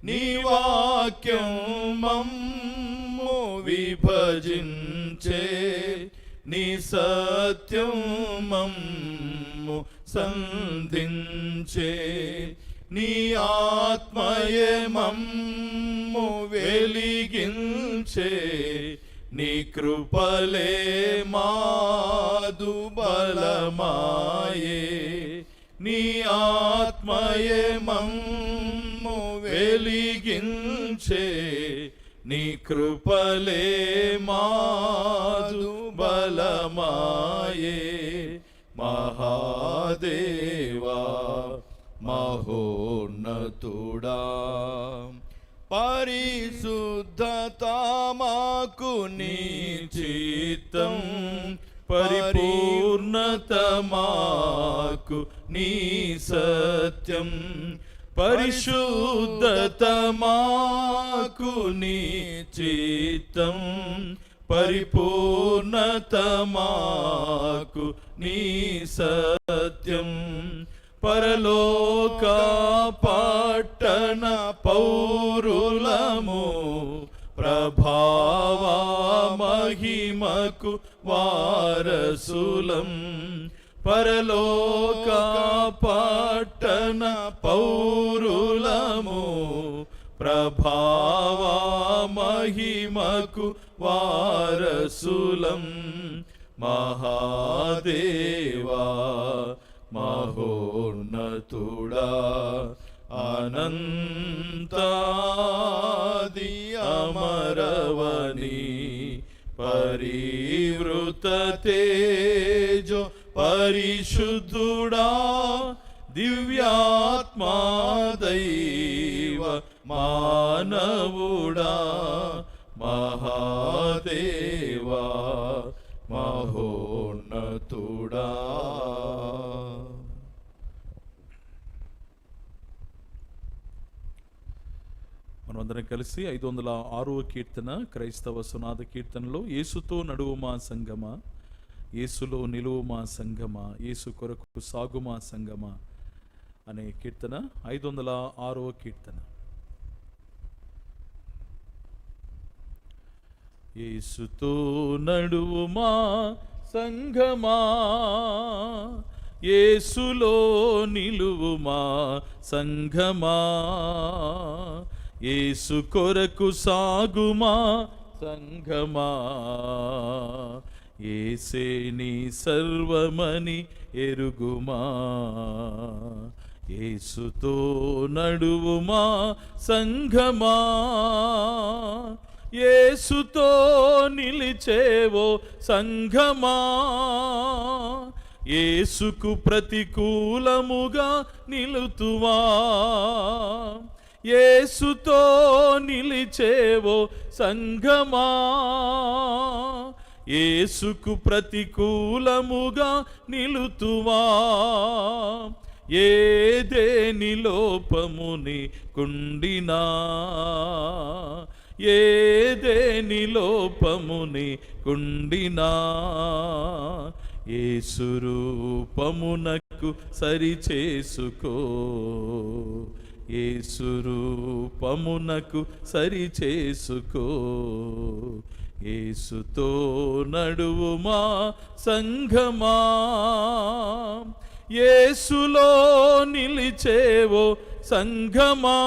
నీ వాక్యం మమ్ము విభజించే, నీ సత్యం మమ్ము సంధించే, నీ ఆత్మయే మమ్ము వెలిగించే, నీ కృపలే మాదు బలమాయే, నీ ఆత్మయే మమ్ము వెలిగించే, నీ కృపలే మాదు బలమాయే. మహాదేవా మహోన్నతుడా, పరిశుద్ధత మాకు నీ చిత్తం, పరిపూర్ణత మాకు నీ సత్యం, పరిశుద్ధత మాకు నీ చిత్తం, పరిపూర్ణత మాకు నీ సత్యం. పరలోక పట్టణ పౌరులము, ప్రభావ మహిమకు వారసులం. పరలోక పట్టణ పౌరులము, ప్రభావ మహిమకు వారసులం. మహాదేవా మహోన్నతుడా, అనంతాది అమరవని, పరివృత తేజో పరిశుద్ధుడా, దివ్యాత్మా దైవ మానవుడా, మహాదేవా మహోన్నతుడా. మనమందరం కలిసి 506వ కీర్తన, క్రైస్తవ సునాద కీర్తనలో యేసుతో నడువుమా సంగమా, యేసులో నిలువుమా సంగమా, యేసు కొరకు సాగుమా సంగమా అనే కీర్తన 506వ కీర్తన. యేసుతో నడువుమా సంగమా, యేసులో నిలువుమా సంగమా, యేసు కొరకు సాగుమా సంగమా, యేసే నీ సర్వమని ఎరుగుమా, యేసుతో నడువుమా సంగమా, యేసుతో నిలిచేవో సంఘమా, యేసుకు ప్రతికూలముగా నిలుతువా, యేసుతో నిలిచేవో సంఘమా, యేసుకు ప్రతికూలముగా నిలుతువా, ఏదేని లోపముని కుండినా, ఏదేని లోపముని కుండినా, యేసు రూపమునకు సరిచేసుకో, యేసు రూపమునకు సరిచేసుకో, యేసుతో నడువుమా సంఘమా, యేసులో నిలిచేవో సంఘమా,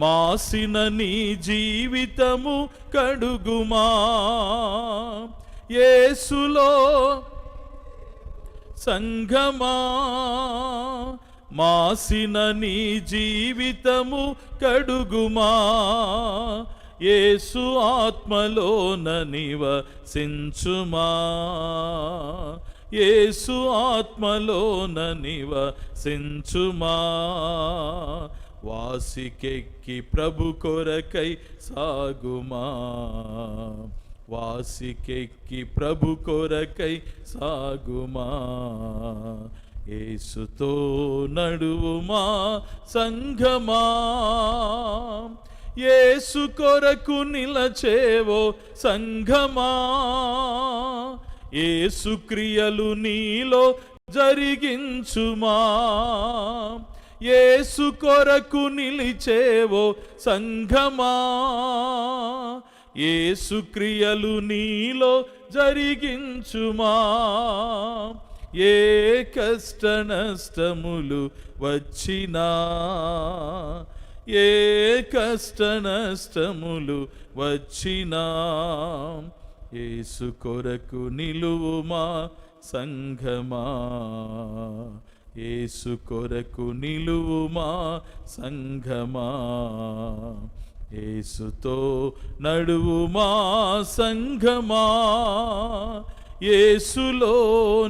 మాసిన నీ జీవితము కడుగుమా, యేసులో సంఘమా, మాసిన నీ జీవితము కడుగుమా, యేసు ఆత్మలోన నివసించుమా, యేసు ఆత్మలోన నివసించుమా, వాసికెక్కి ప్రభు కొరకై సాగుమా, వాసికెక్కి ప్రభు కొరకై సాగుమా, యేసుతో నడువుమా సంఘమా, యేసు కొరకు నిలచేవో సంఘమా, యేసు క్రియలు నీలో జరిగించుమా, యేసు కొరకు నిలిచేవో సంఘమా, యేసు క్రియలు నీలో జరిగించుమా. ఏ కష్ట నష్టములు వచ్చినా, ఏ కష్ట నష్టములు వచ్చినా, యేసు కొరకు నిలువుమా సంఘమా, యేసు కొరకు నిలువుమా సంఘమా. యేసుతో నడువుమా సంఘమా, యేసులో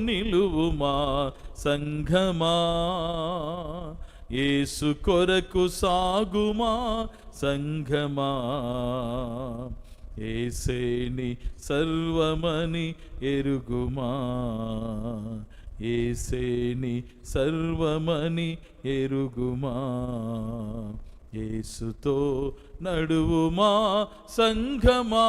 నిలువుమా సంఘమా. యేసు కొరకు సాగుమా సంఘమా, యేసేని సర్వమని ఎరుగుమా, యేసేని సర్వమని ఎరుగుమా. యేసుతో నడువుమా సంఘమా.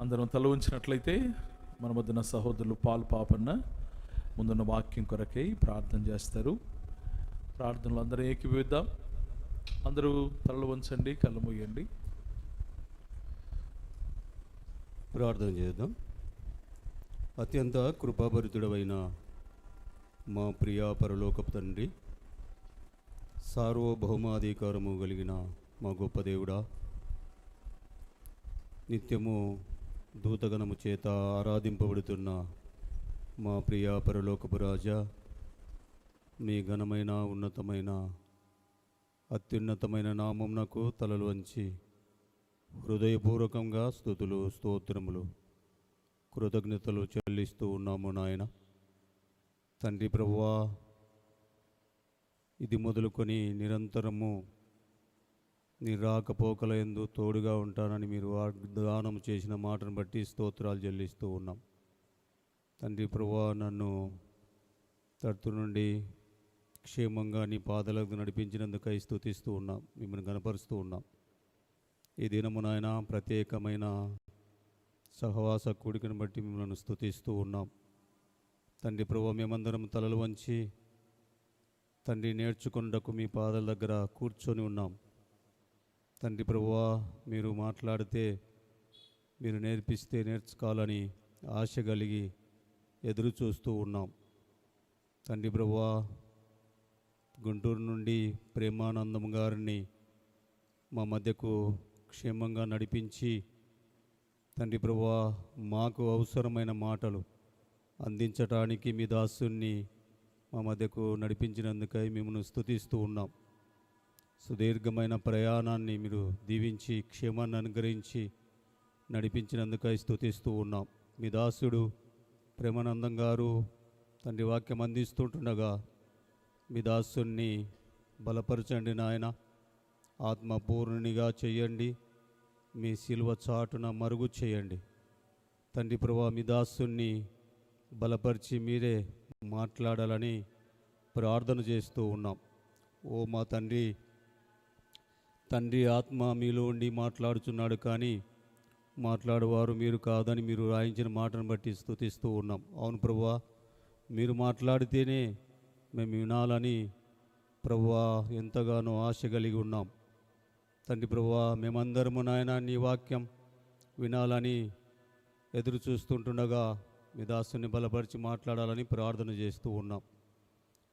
అందరం తల ఉంచినట్లయితే మన మధ్యన సహోదరులు పాలు పాపన్న ముందున్న వాక్యం కొరకై ప్రార్థన చేస్తారు. ప్రార్థనలు అందరూ ఏకీభవిద్దాం. అందరూ తలలు వంచండి, కళ్ళు మూయండి. ప్రార్థన చేద్దాం. అత్యంత కృపాభరితుడవైన మా ప్రియ పరలోకపు తండ్రి, సార్వభౌమాధికారము కలిగిన మా గొప్ప దేవుడా, నిత్యము దూతగణము చేత ఆరాధింపబడుతున్న మా ప్రియ పరలోకపు రాజా, మీ ఘనమైన ఉన్నతమైన అత్యున్నతమైన నామమునకు తలలు వంచి హృదయపూర్వకంగా స్తుతులు స్తోత్రములు కృతజ్ఞతలు చెల్లిస్తూ ఉన్నాము నాయన. తండ్రి ప్రభువా, ఇది మొదలుకొని నిరంతరము నీ రాకపోకల యందు తోడుగా ఉంటానని మీరు వాగ్దానం చేసిన మాటను బట్టి స్తోత్రాలు చెల్లిస్తూ ఉన్నాం. తండ్రి ప్రభువా, నన్ను తట్టు నుండి క్షేమంగా నీ పాదాలకు నడిపించినందుకై స్తుతిస్తూ ఉన్నాం, మిమ్మల్ని గణపరుస్తూ ఉన్నాం. ఈ దినము నాయన ప్రత్యేకమైన సహవాస కూడికను బట్టి మిమ్మల్ని స్తుతిస్తూ ఉన్నాం. తండ్రి ప్రభువా, మేమందరం తలలు వంచి తండ్రి నేర్చుకున్నకు మీ పాదాల దగ్గర కూర్చొని ఉన్నాం. తండ్రి ప్రభువా, మీరు మాట్లాడితే, మీరు నేర్పిస్తే నేర్చుకోవాలని ఆశ కలిగి ఎదురు చూస్తూ ఉన్నాం. తండ్రి ప్రభువా, గుంటూరు నుండి ప్రేమానందం గారిని మా మధ్యకు క్షేమంగా నడిపించి తండ్రి ప్రభువా, మాకు అవసరమైన మాటలు అందించటానికి మీ దాసుని మా మధ్యకు నడిపించినందుకై మిమ్మల్ని స్తుతిస్తూ ఉన్నాం. సుదీర్ఘమైన ప్రయాణాన్ని మీరు దీవించి క్షేమాన్ని అనుగ్రహించి నడిపించినందుకై స్తుతిస్తూ ఉన్నాం. మీ దాసుడు ప్రేమానందం గారు తండ్రి వాక్యం అందిస్తుంటుండగా మీ దాసుని బలపరచండి నాయన, ఆత్మపూర్ణునిగా చేయండి, మీ శిలువ చాటున మరుగు చేయండి. తండ్రి ప్రభువా, మీ దాసుని బలపరిచి మీరే మాట్లాడాలని ప్రార్థన చేస్తూ ఉన్నాం. ఓ మా తండ్రి, తండ్రి ఆత్మ మీలో ఉండి మాట్లాడుచున్నాడు, కానీ మాట్లాడువారు మీరు కాదని మీరు రాయించిన మాటను బట్టి స్తుతిస్తూ ఉన్నాం. అవును ప్రభువా, మీరు మాట్లాడితేనే మేము వినాలని ప్రభువా ఎంతగానో ఆశ కలిగి ఉన్నాం. తండ్రి ప్రభువా, మేమందరము నాయన నీ వాక్యం వినాలని ఎదురు చూస్తుంటుండగా మీ దాసుని బలపరిచి మాట్లాడాలని ప్రార్థన చేస్తూ ఉన్నాం.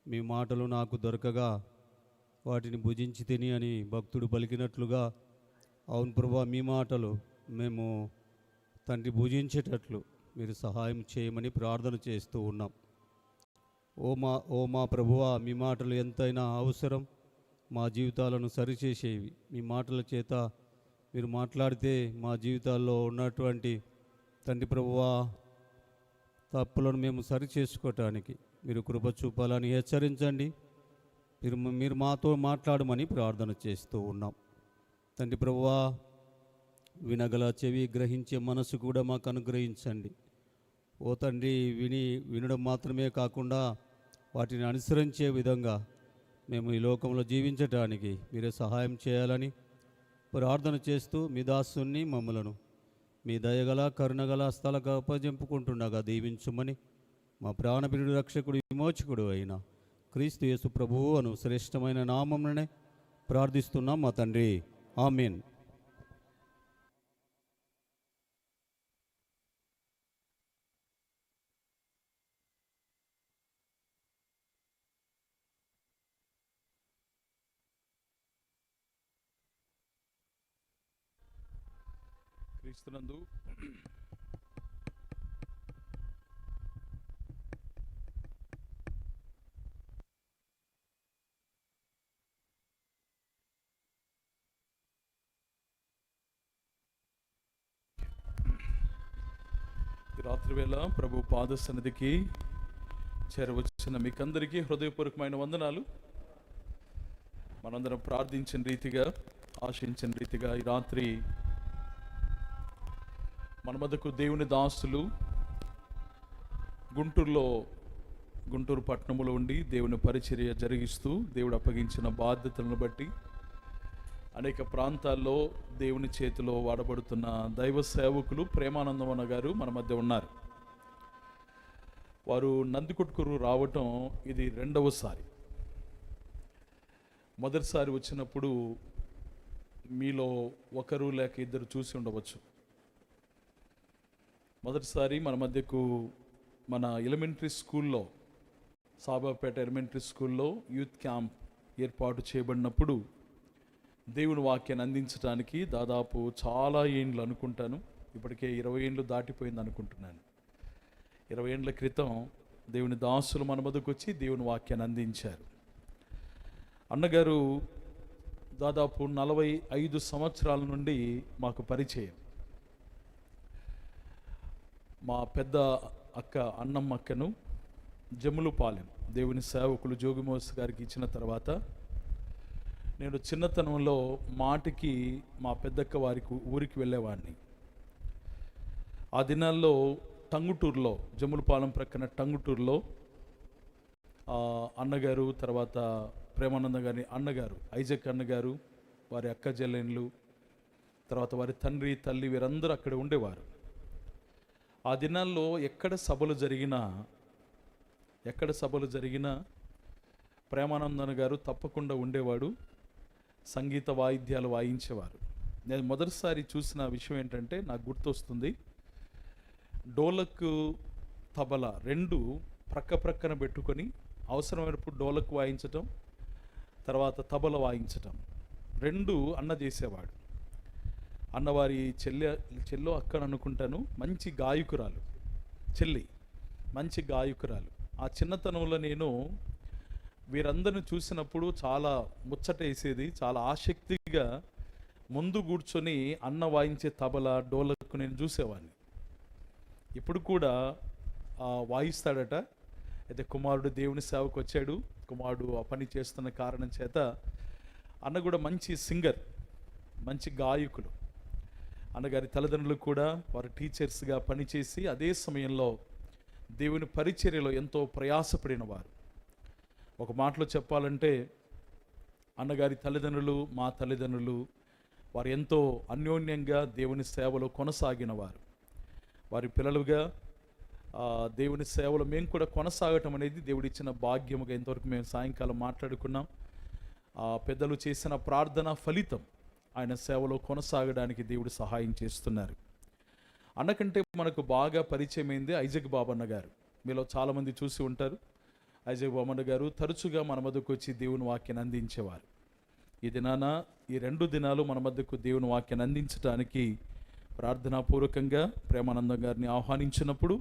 మీ మాటలు నాకు దొరకగా వాటిని భుజించి తిని అని భక్తుడు పలికినట్లుగా, అవును ప్రభువా, మీ మాటలు మేము తండ్రి భుజించేటట్లు మీరు సహాయం చేయమని ప్రార్థన చేస్తూ ఉన్నాం. ఓ మా ప్రభువా, మీ మాటలు ఎంతైనా అవసరం, మా జీవితాలను సరిచేసేవి. మీ మాటల చేత మీరు మాట్లాడితే మా జీవితాల్లో ఉన్నటువంటి తండ్రి ప్రభువా తప్పులను మేము సరిచేసుకోవటానికి మీరు కృప చూపాలని హెచ్చరించండి. మీరు మాతో మాట్లాడమని ప్రార్థన చేస్తూ ఉన్నాం. తండ్రి ప్రభువా, వినగల చెవి, గ్రహించే మనసు కూడా మాకు అనుగ్రహించండి. ఓ తండ్రి, వినడం మాత్రమే కాకుండా వాటిని అనుసరించే విధంగా మేము ఈ లోకంలో జీవించటానికి మీరే సహాయం చేయాలని ప్రార్థన చేస్తూ మీ దాసుని మమ్మలను మీ దయగల కరుణగల హస్తాలకు అప్పజెంపుకుంటుండగా దీవించుమని మా ప్రాణప్రియుడు రక్షకుడు విమోచకుడు అయిన క్రీస్తు యేసు ప్రభువు అను శ్రేష్టమైన నామమునే ప్రార్థిస్తున్నాం మా తండ్రి. ఆమేన్. క్రీస్తునందు రాత్రి వేళ ప్రభు పాద సన్నిధికి చేరవచ్చిన మీకందరికీ హృదయపూర్వకమైన వందనాలు. మనందరం ప్రార్థించిన రీతిగా, ఆశించిన రీతిగా ఈ రాత్రి మన మధ్యకు దేవుని దాసులు గుంటూరు పట్టణంలో ఉండి దేవుని పరిచర్య జరిగిస్తూ దేవుడు అప్పగించిన బాధ్యతలను బట్టి అనేక ప్రాంతాల్లో దేవుని చేతిలో వాడబడుతున్న దైవ సేవకులు ప్రేమానందం అన్న గారు మన మధ్య ఉన్నారు. వారు నందికొట్కూరు రావటం ఇది రెండవసారి. మొదటిసారి వచ్చినప్పుడు మీలో ఒకరు లేక ఇద్దరు చూసి ఉండవచ్చు. మొదటిసారి మన మధ్యకు మన ఎలిమెంటరీ స్కూల్లో, సాబాపేట ఎలిమెంటరీ స్కూల్లో యూత్ క్యాంప్ ఏర్పాటు చేయబడినప్పుడు దేవుని వాక్యాన్ని అందించడానికి దాదాపు చాలా ఏండ్లు అనుకుంటాను, ఇప్పటికే 20 ఏండ్లు దాటిపోయింది అనుకుంటున్నాను. 20 ఏండ్ల క్రితం దేవుని దాసులు మన మధ్యకు వచ్చి దేవుని వాక్యాన్ని అందించారు. అన్నగారు దాదాపు 45 సంవత్సరాల నుండి మాకు పరిచయం. మా పెద్ద అక్క అన్నమ్మక్కను జమ్ములపాలెం దేవుని సేవకులు జోగిమోస్ గారికి ఇచ్చిన తర్వాత నేను చిన్నతనంలో మాటికి మా పెద్దక్క వారికి ఊరికి వెళ్ళేవాడిని. ఆ దినాల్లో టంగుటూరులో, జమ్ములపాలెం ప్రక్కన టంగుటూరులో అన్నగారు, తర్వాత ప్రేమానంద గారి అన్నగారు ఐజక్ అన్నగారు, వారి అక్క చెల్లెళ్ళు, తర్వాత వారి తండ్రి తల్లి వీరందరూ అక్కడ ఉండేవారు. ఆ దినాల్లో ఎక్కడ సభలు జరిగినా ప్రేమానందన్ గారు తప్పకుండా ఉండేవాడు, సంగీత వాయిద్యాలు వాయించేవారు. నేను మొదటిసారి చూసిన విషయం ఏంటంటే, నాకు గుర్తొస్తుంది, డోలక్ తబలా రెండు ప్రక్కన పెట్టుకొని అవసరమైనప్పుడు డోలక్ వాయించటం, తర్వాత తబల వాయించటం రెండు అన్న చేసేవాడు. అన్నవారి చెల్లో అక్కడ అనుకుంటాను, మంచి గాయకురాలు, మంచి గాయకురాలు. ఆ చిన్నతనంలో నేను వీరందరిని చూసినప్పుడు చాలా ముచ్చటేసేది, చాలా ఆసక్తిగా ముందు కూర్చొని అన్న వాయించే తబల డోలకు నేను చూసేవాడిని. ఇప్పుడు కూడా వాయిస్తాడట. అయితే కుమారుడు దేవుని సేవకు వచ్చాడు, కుమారుడు ఆ పని చేస్తున్న కారణం చేత అన్న కూడా మంచి సింగర్, మంచి గాయకులు. అన్నగారి తల్లిదండ్రులు కూడా వారు టీచర్స్గా పనిచేసి అదే సమయంలో దేవుని పరిచర్యలో ఎంతో ప్రయాసపడిన వారు. ఒక మాటలో చెప్పాలంటే అన్నగారి తల్లిదండ్రులు, మా తల్లిదండ్రులు, వారు ఎంతో అన్యోన్యంగా దేవుని సేవలో కొనసాగిన వారు. వారి పిల్లలుగా దేవుని సేవలో మేము కూడా కొనసాగటం అనేది దేవుడిచ్చిన భాగ్యముగా ఇంతవరకు మేము సాయంకాలం మాట్లాడుకున్నాం. పెద్దలు చేసిన ప్రార్థన ఫలితం ఆయన సేవలో కొనసాగడానికి దేవుడు సహాయం చేస్తున్నారు. అన్నకంటే మనకు బాగా పరిచయమైంది ఐజక్ బాబన్న గారు. మీలో చాలామంది చూసి ఉంటారు. ఐజక్ బాబన్న గారు తరచుగా మన మధ్యకు వచ్చి దేవుని వాక్యాన్ని అందించేవారు. ఈ 2 దినాలు మన మధ్యకు దేవుని వాక్యాన్ని అందించడానికి ప్రార్థనాపూర్వకంగా ప్రేమానందం గారిని ఆహ్వానించినప్పుడు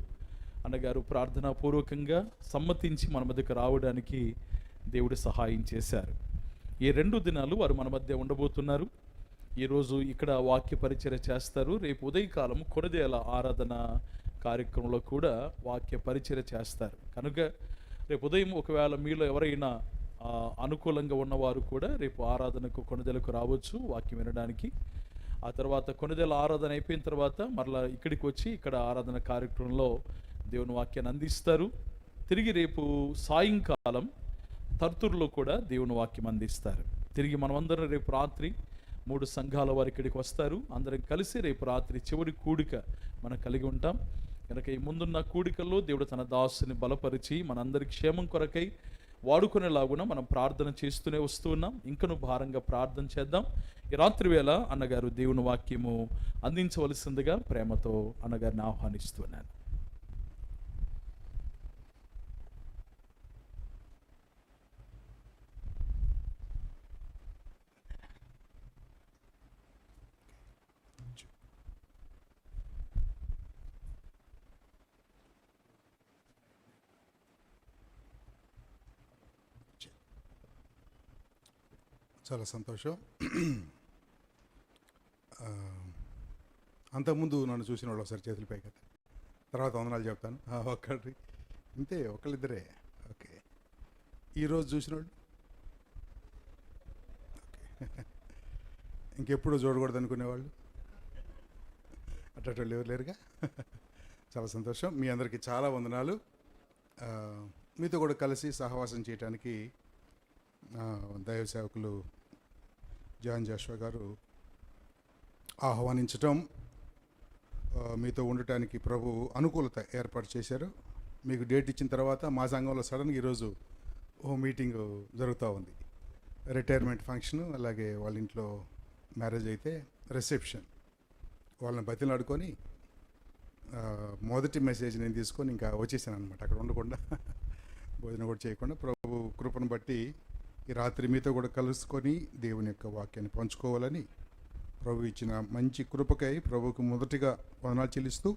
అన్నగారు ప్రార్థనాపూర్వకంగా సమ్మతించి మన మధ్యకు రావడానికి దేవుడు సహాయం చేశారు. ఈ 2 దినాలు వారు మన మధ్య ఉండబోతున్నారు. ఈరోజు ఇక్కడ వాక్య పరిచర్య చేస్తారు. రేపు ఉదయకాలం కొనదేల ఆరాధన కార్యక్రమంలో కూడా వాక్య పరిచర్య చేస్తారు. కనుక రేపు ఉదయం ఒకవేళ మీలో ఎవరైనా అనుకూలంగా ఉన్నవారు కూడా రేపు ఆరాధనకు కొనదేలకు రావచ్చు వాక్యం వినడానికి. ఆ తర్వాత కొనదేల ఆరాధన అయిపోయిన తర్వాత మరలా ఇక్కడికి వచ్చి ఇక్కడ ఆరాధన కార్యక్రమంలో దేవుని వాక్యాన్ని అందిస్తారు. తిరిగి రేపు సాయంకాలం తర్తూరులో కూడా దేవుని వాక్యం అందిస్తారు. తిరిగి మనమందరం రేపు రాత్రి 3 సంఘాల వారు ఇక్కడికి వస్తారు. అందరం కలిసి రేపు రాత్రి చివరి కూడిక మనం కలిగి ఉంటాం కనుక ఈ ముందున్న కూడికల్లో దేవుడు తన దాసుని బలపరిచి మనందరి క్షేమం కొరకై వాడుకునేలాగున మనం ప్రార్థన చేస్తూనే వస్తూ ఉన్నాం. ఇంకను భారంగా ప్రార్థన చేద్దాం. ఈ రాత్రి వేళ అన్నగారు దేవుని వాక్యము అందించవలసిందిగా ప్రేమతో అన్నగారిని ఆహ్వానిస్తున్నాను. చాలా సంతోషం. అంతకుముందు నన్ను చూసిన వాళ్ళు ఒకసారి చేతులు పైకి ఎత్తండి. తర్వాత వందనాలు చెప్తాను. ఒక్కటి ఇంతే, ఒకళ్ళిద్దరే. ఓకే, ఈరోజు చూసిన వాళ్ళు ఓకే, ఇంకెప్పుడు చూడకూడదు అనుకునేవాళ్ళు అట్టట్లు ఎవరు లేరుగా. చాలా సంతోషం. మీ అందరికీ చాలా వందనాలు. మీతో కూడా కలిసి సహవాసం చేయడానికి దైవ సేవకులు జాన్ జాషువా గారు ఆహ్వానించటం, మీతో ఉండటానికి ప్రభు అనుకూలత ఏర్పాటు చేశారు. మీకు డేట్ ఇచ్చిన తర్వాత మా సంఘంలో సడన్గా ఈరోజు ఓ మీటింగ్ జరుగుతూ ఉంది. రిటైర్మెంట్ ఫంక్షన్, అలాగే వాళ్ళ ఇంట్లో మ్యారేజ్ అయితే రిసెప్షన్. వాళ్ళని బతిలాడుకొని మొదటి మెసేజ్ నేను తీసుకొని ఇంకా వచ్చేసాను అనమాట. అక్కడ ఉండకుండా భోజనం కూడా చేయకుండా ప్రభు కృపను బట్టి ఈ రాత్రి మీతో కూడా కలుసుకొని దేవుని యొక్క వాక్యాన్ని పంచుకోవాలని ప్రభు ఇచ్చిన మంచి కృపకై ప్రభువుకు మొదటిగా వందనాలు చెల్లిస్తూ,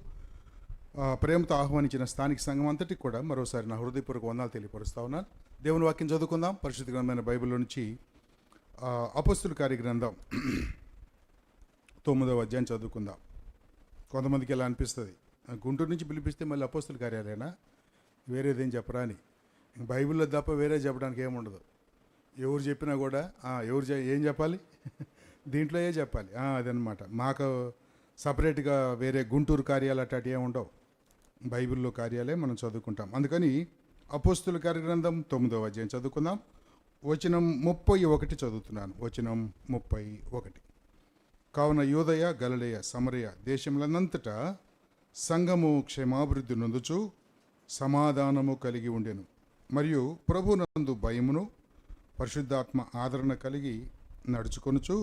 ప్రేమతో ఆహ్వానించిన స్థానిక సంఘం అంతటికి కూడా మరోసారి నా హృదయపూర్వక వందనాలు తెలియపరుస్తూ ఉన్నాను. దేవుని వాక్యం చదువుకుందాం. పరిశుద్ధ గ్రంథమైన బైబిల్లో నుంచి అపొస్తలుల కార్యగ్రంథం 9వ అధ్యాయం చదువుకుందాం. కొంతమందికి ఎలా అనిపిస్తుంది, గుంటూరు నుంచి పిలిపిస్తే మళ్ళీ అపొస్తలుల కార్యాలయనా, వేరేదేం చెప్పరా అని. బైబిల్లో తప్ప వేరే చెప్పడానికి ఏముండదు. ఎవరు చెప్పినా కూడా ఏం చెప్పాలి, దీంట్లో ఏ చెప్పాలి, అదనమాట. మాకు సపరేట్గా వేరే గుంటూరు కార్యాలు అట్లాంటి ఏమి ఉండవు. బైబిల్లో కార్యాలే మనం చదువుకుంటాం. అందుకని అపొస్తలుల కార్యగ్రంథం 9వ అధ్యాయం చదువుకుందాం. వచనం 31 చదువుతున్నాను. వచనం 31. కావున యూదయ, గలిలయ, సమరయ దేశములనంతటా సంఘము క్షేమాభివృద్ధి నొందుచు సమాధానము కలిగి ఉండెను. మరియు ప్రభునందు భయమును పరిశుద్ధాత్మ ఆదరణ కలిగి నడుచుకొనుచు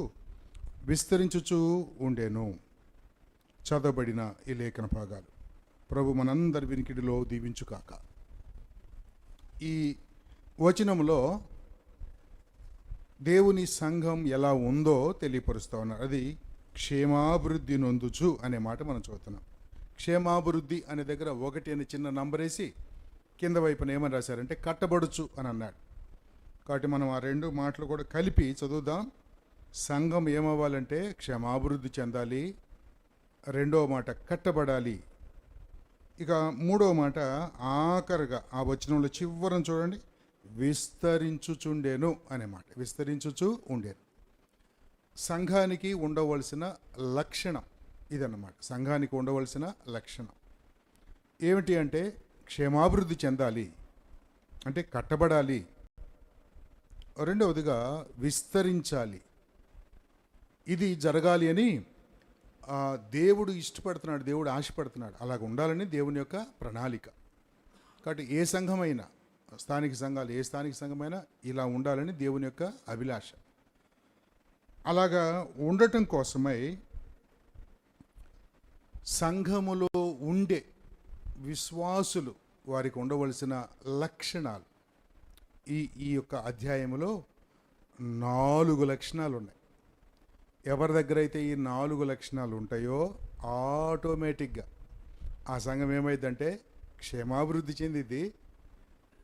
విస్తరించుచూ ఉండేను. చదవబడిన ఈ లేఖన భాగాలు ప్రభు మనందరి వినికిడిలో దీవించుకాక. ఈ వచనంలో దేవుని సంఘం ఎలా ఉందో తెలియపరుస్తూ ఉన్నారు. అది క్షేమాభివృద్ధి నొందుచు అనే మాట మనం చదువుతున్నాం. క్షేమాభివృద్ధి అనే దగ్గర 1 అని చిన్న నంబర్ వేసి కింద వైపున ఏమని రాశారంటే కట్టబడుచు అని అన్నాడు. కాబట్టి మనం ఆ 2 మాటలు కూడా కలిపి చదువుదాం. సంఘం ఏమవ్వాలంటే క్షేమాభివృద్ధి చెందాలి. 2వ మాట కట్టబడాలి. ఇక 3వ మాట ఆఖరుగా ఆ వచనంలో చివరను చూడండి, విస్తరించుచుండేను అనే మాట. విస్తరించుచు ఉండేను. సంఘానికి ఉండవలసిన లక్షణం ఇదన్నమాట. సంఘానికి ఉండవలసిన లక్షణం ఏమిటి అంటే క్షేమాభివృద్ధి చెందాలి, అంటే కట్టబడాలి. రెండవదిగా విస్తరించాలి. ఇది జరగాలి అని దేవుడు ఇష్టపడుతున్నాడు, దేవుడు ఆశపడుతున్నాడు. అలాగ ఉండాలని దేవుని యొక్క ప్రణాళిక. కాబట్టి ఏ సంఘమైనా, స్థానిక సంఘాలు ఏ స్థానిక సంఘమైనా ఇలా ఉండాలని దేవుని యొక్క అభిలాష. అలాగా ఉండటం కోసమై సంఘములో ఉండే విశ్వాసులు వారికి ఉండవలసిన లక్షణాలు ఈ యొక్క అధ్యాయములో 4 లక్షణాలు ఉన్నాయి. ఎవరి దగ్గర అయితే ఈ 4 లక్షణాలు ఉంటాయో ఆటోమేటిక్గా ఆ సంఘం ఏమైందంటే క్షేమాభివృద్ధి చెందిద్ది,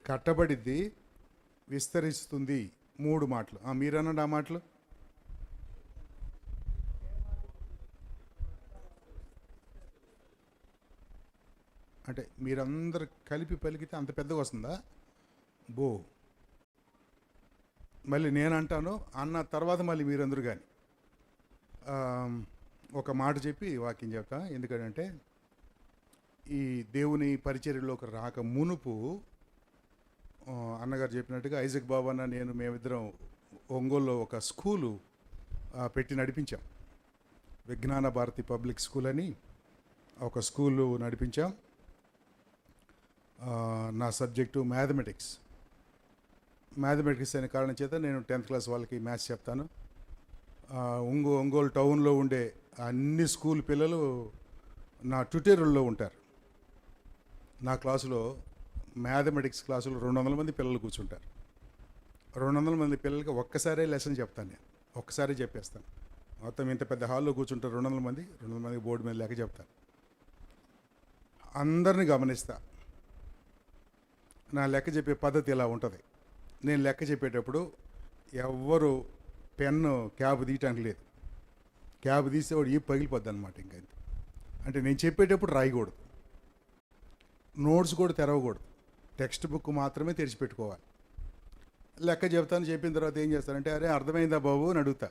కట్టబడిద్ది, విస్తరిస్తుంది. 3 మాటలు. మీరనండి ఆ మాటలు. అంటే మీరందరు కలిపి పలికితే అంత పెద్దగా వస్తుందా? మళ్ళీ నేను అంటాను, అన్న తర్వాత మళ్ళీ మీరందరూ కానీ ఒక మాట చెప్పి వాక్యం చెప్తా. ఎందుకంటే ఈ దేవుని పరిచర్యలోకి రాక మునుపు అన్నగారు చెప్పినట్టుగా ఐజక్ బాబు అన్న మేమిద్దరం ఒంగోలులో ఒక స్కూలు పెట్టి నడిపించాం. విజ్ఞాన భారతి పబ్లిక్ స్కూల్ అని ఒక స్కూలు నడిపించాం. నా సబ్జెక్టు మ్యాథమెటిక్స్ అనే కారణం చేత నేను 10th క్లాస్ వాళ్ళకి మ్యాథ్స్ చెప్తాను. ఒంగోలు టౌన్లో ఉండే అన్ని స్కూల్ పిల్లలు నా ట్యూటోరియల్లో ఉంటారు. నా క్లాసులో మ్యాథమెటిక్స్ క్లాసులో 200 మంది పిల్లలు కూర్చుంటారు. 200 మంది పిల్లలకి ఒక్కసారే లెసన్ చెప్తాను. నేను ఒక్కసారి చెప్పేస్తాను. మొత్తం ఇంత పెద్ద హాల్లో కూర్చుంటారు 200 మంది బోర్డు మీద లెక్క చెప్తాను. అందరిని గమనిస్తా. నా లెక్క చెప్పే పద్ధతి ఇలా ఉంటుంది. నేను లెక్క చెప్పేటప్పుడు ఎవ్వరు పెన్ను క్యాబ్ తీయటానికి లేదు. క్యాబ్ తీసేవాడు ఈ పగిలిపోద్ది అనమాట. ఇంకా అంటే నేను చెప్పేటప్పుడు రాయకూడదు, నోట్స్ కూడా తెరవకూడదు, టెక్స్ట్ బుక్ మాత్రమే తెరిచిపెట్టుకోవాలి. లెక్క చెప్తాను. చెప్పిన తర్వాత ఏం చేస్తానంటే, అరే అర్థమైందా బాబు అని అడుగుతా.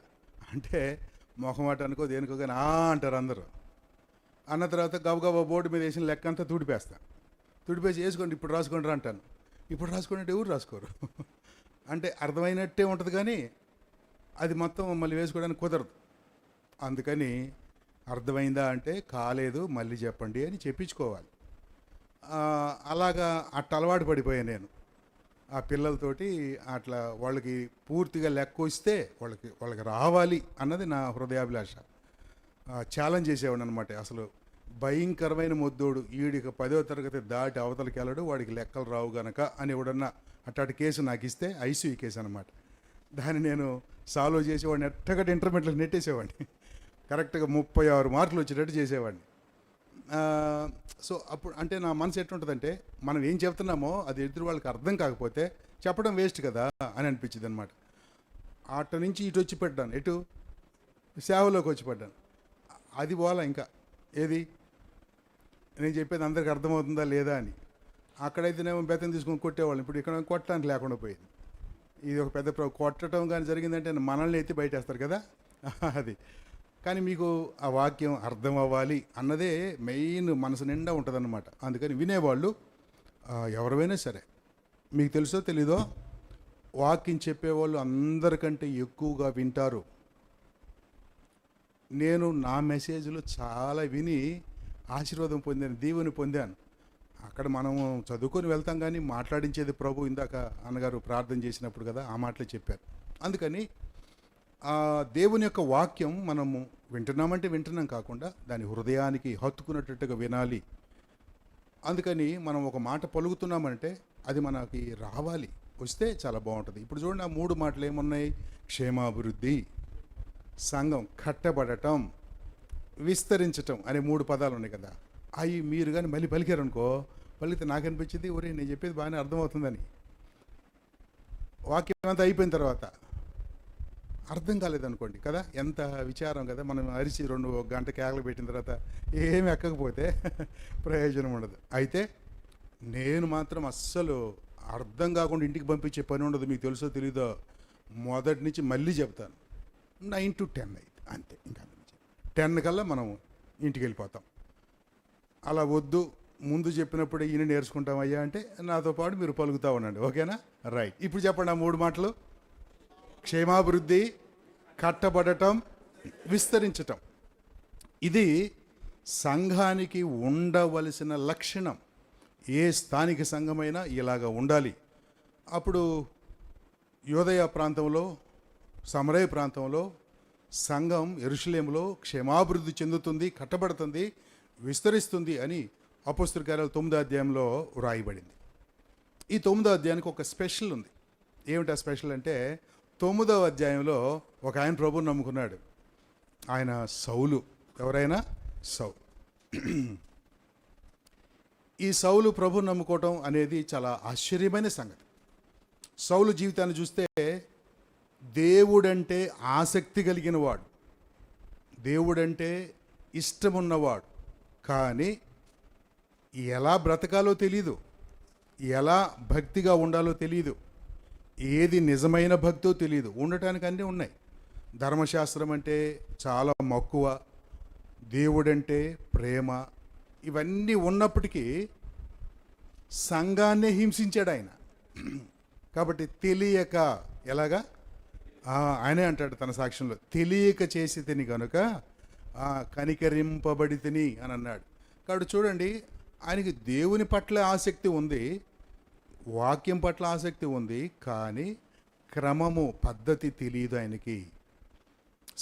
అంటే మొహమాట అనుకో దేనికో కానీ అంటారు అందరూ. అన్న తర్వాత గబగబా బోర్డు మీద వేసిన లెక్క అంతా తుడిపేసి వేసుకోండి, ఇప్పుడు రాసుకోండి అంటాను. ఇప్పుడు రాసుకోండి అంటే ఎవరు రాసుకోరు. అంటే అర్థమైనట్టే ఉంటుంది కానీ అది మొత్తం మళ్ళీ వేసుకోవడానికి కుదరదు. అందుకని అర్థమైందా అంటే కాలేదు మళ్ళీ చెప్పండి అని చెప్పించుకోవాలి. అలాగా అట్ట అలవాటు పడిపోయాను నేను ఆ పిల్లలతోటి. అట్లా వాళ్ళకి పూర్తిగా లెక్క వస్తే వాళ్ళకి రావాలి అన్నది నా హృదయాభిలాష. ఛాలెంజ్ చేసేవాడు అనమాట. అసలు భయంకరమైన మొద్దోడు, ఈడికి 10వ తరగతి దాటి అవతలకి వెళ్ళడు, వాడికి లెక్కలు రావు గనక అని ఎవడన్నా అట్లాంటి కేసు నాకు ఇస్తే ఐసీయూ కేసు అనమాట. దాన్ని నేను సాల్వ్ చేసి వాడిని ఎట్టగట్టు ఇంటర్మీడియట్లో నెట్టేసేవాడిని. కరెక్ట్గా 36 మార్కులు వచ్చేటట్టు చేసేవాడిని. సో అప్పుడు అంటే నా మనసు ఎట్లుంటుందంటే, మనం ఏం చెప్తున్నామో అది ఎదురు వాళ్ళకి అర్థం కాకపోతే చెప్పడం వేస్ట్ కదా అని అనిపించింది అనమాట. అటు నుంచి ఇటు వచ్చి పడ్డాను, ఎటు సేవలోకి వచ్చి పడ్డాను. అది పోలా ఇంకా ఏది నేను చెప్పేది అందరికి అర్థమవుతుందా లేదా అని. అక్కడైతేనేమో బెత్తం తీసుకొని కొట్టేవాళ్ళం, ఇప్పుడు ఇక్కడ కొట్టడానికి లేకుండా పోయింది. ఇది ఒక పెద్ద కొట్టడం కానీ జరిగిందంటే మనల్ని ఎత్తి బయటేస్తారు కదా అది. కానీ మీకు ఆ వాక్యం అర్థం అవ్వాలి అన్నదే మెయిన్ మనసు నిండా ఉంటుందన్నమాట. అందుకని వినేవాళ్ళు ఎవరైనా సరే, మీకు తెలుసో తెలీదో, వాక్యం చెప్పేవాళ్ళు అందరికంటే ఎక్కువగా వింటారు. నేను నా మెసేజ్లు చాలా విని ఆశీర్వాదం పొందాను, దీవెని పొందాను. అక్కడ మనము చదువుకొని వెళ్తాం కానీ మాట్లాడించేది ప్రభు. ఇందాక అన్నగారు ప్రార్థన చేసినప్పుడు కదా ఆ మాటలే చెప్పారు. అందుకని దేవుని యొక్క వాక్యం మనము వింటున్నామంటే వింటున్నాం కాకుండా దాని హృదయానికి హత్తుకున్నట్టుగా వినాలి. అందుకని మనం ఒక మాట పలుకుతున్నామంటే అది మనకి రావాలి, వస్తే చాలా బాగుంటుంది. ఇప్పుడు చూడండి ఆ 3 మాటలు ఏమున్నాయి? క్షేమాభివృద్ధి, సంఘం కట్టబడటం, విస్తరించటం అనే 3 పదాలు ఉన్నాయి కదా. అవి మీరు కానీ మళ్ళీ పలికారనుకో, పలికితే నాకు అనిపించింది ఒరే నేను చెప్పేది బాగానే అర్థమవుతుందని. వాక్యం అంతా అయిపోయిన తర్వాత అర్థం కాలేదనుకోండి కదా, ఎంత విచారం కదా. మనం అరిచి 2 గంట కేకలు పెట్టిన తర్వాత ఏమి ఎక్కకపోతే ప్రయోజనం ఉండదు. అయితే నేను మాత్రం అస్సలు అర్థం కాకుండా ఇంటికి పంపించే పని ఉండదు. మీకు తెలుసో తెలీదో, మొదటి నుంచి మళ్ళీ చెప్తాను. 9 to 10 అయితే అంతే. ఇంకా 10 కల్లా మనం ఇంటికి వెళ్ళిపోతాం. అలా వద్దు, ముందు చెప్పినప్పుడు ఈయన నేర్చుకుంటాం అయ్యా అంటే నాతో పాటు మీరు పలుకుతూ ఉండండి, ఓకేనా? రైట్. ఇప్పుడు చెప్పండి ఆ 3 మాటలు. క్షేమాభివృద్ధి, కట్టబడటం, విస్తరించటం. ఇది సంఘానికి ఉండవలసిన లక్షణం. ఏ స్థానిక సంఘమైనా ఇలాగ ఉండాలి. అప్పుడు యోదయ ప్రాంతంలో, సమరయ ప్రాంతంలో సంఘం యెరూషలేములో క్షేమాభివృద్ధి చెందుతుంది, కట్టబడుతుంది, విస్తరిస్తుంది అని అపోస్తలుల కార్యాలు 9వ అధ్యాయంలో వ్రాయబడింది. ఈ 9వ అధ్యాయానికి ఒక స్పెషల్ ఉంది. ఏమిటి ఆ స్పెషల్ అంటే, 9వ అధ్యాయంలో ఒక ఆయన ప్రభువుని నమ్ముకున్నాడు. ఆయన సౌలు. ఎవరైనా సౌలు. ఈ సౌలు ప్రభువుని నమ్ముకోవటం అనేది చాలా ఆశ్చర్యమైన సంగతి. సౌలు జీవితాన్ని చూస్తే దేవుడంటే ఆసక్తి కలిగిన వాడు, దేవుడంటే ఇష్టమున్నవాడు, కానీ ఎలా బ్రతకాలో తెలీదు, ఎలా భక్తిగా ఉండాలో తెలీదు, ఏది నిజమైన భక్తో తెలియదు. ఉండటానికి అన్నీ ఉన్నాయి. ధర్మశాస్త్రం అంటే చాలా మక్కువ, దేవుడంటే ప్రేమ, ఇవన్నీ ఉన్నప్పటికీ సంఘాన్నే హింసించాడు ఆయన. కాబట్టి తెలియక, ఎలాగా ఆయనే అంటాడు తన సాక్ష్యంలో, తెలియక చేసి తిని కనుక కనికరింపబడి తిని అని అన్నాడు. కాబట్టి చూడండి, ఆయనకి దేవుని పట్ల ఆసక్తి ఉంది, వాక్యం పట్ల ఆసక్తి ఉంది, కానీ క్రమము పద్ధతి తెలియదు ఆయనకి.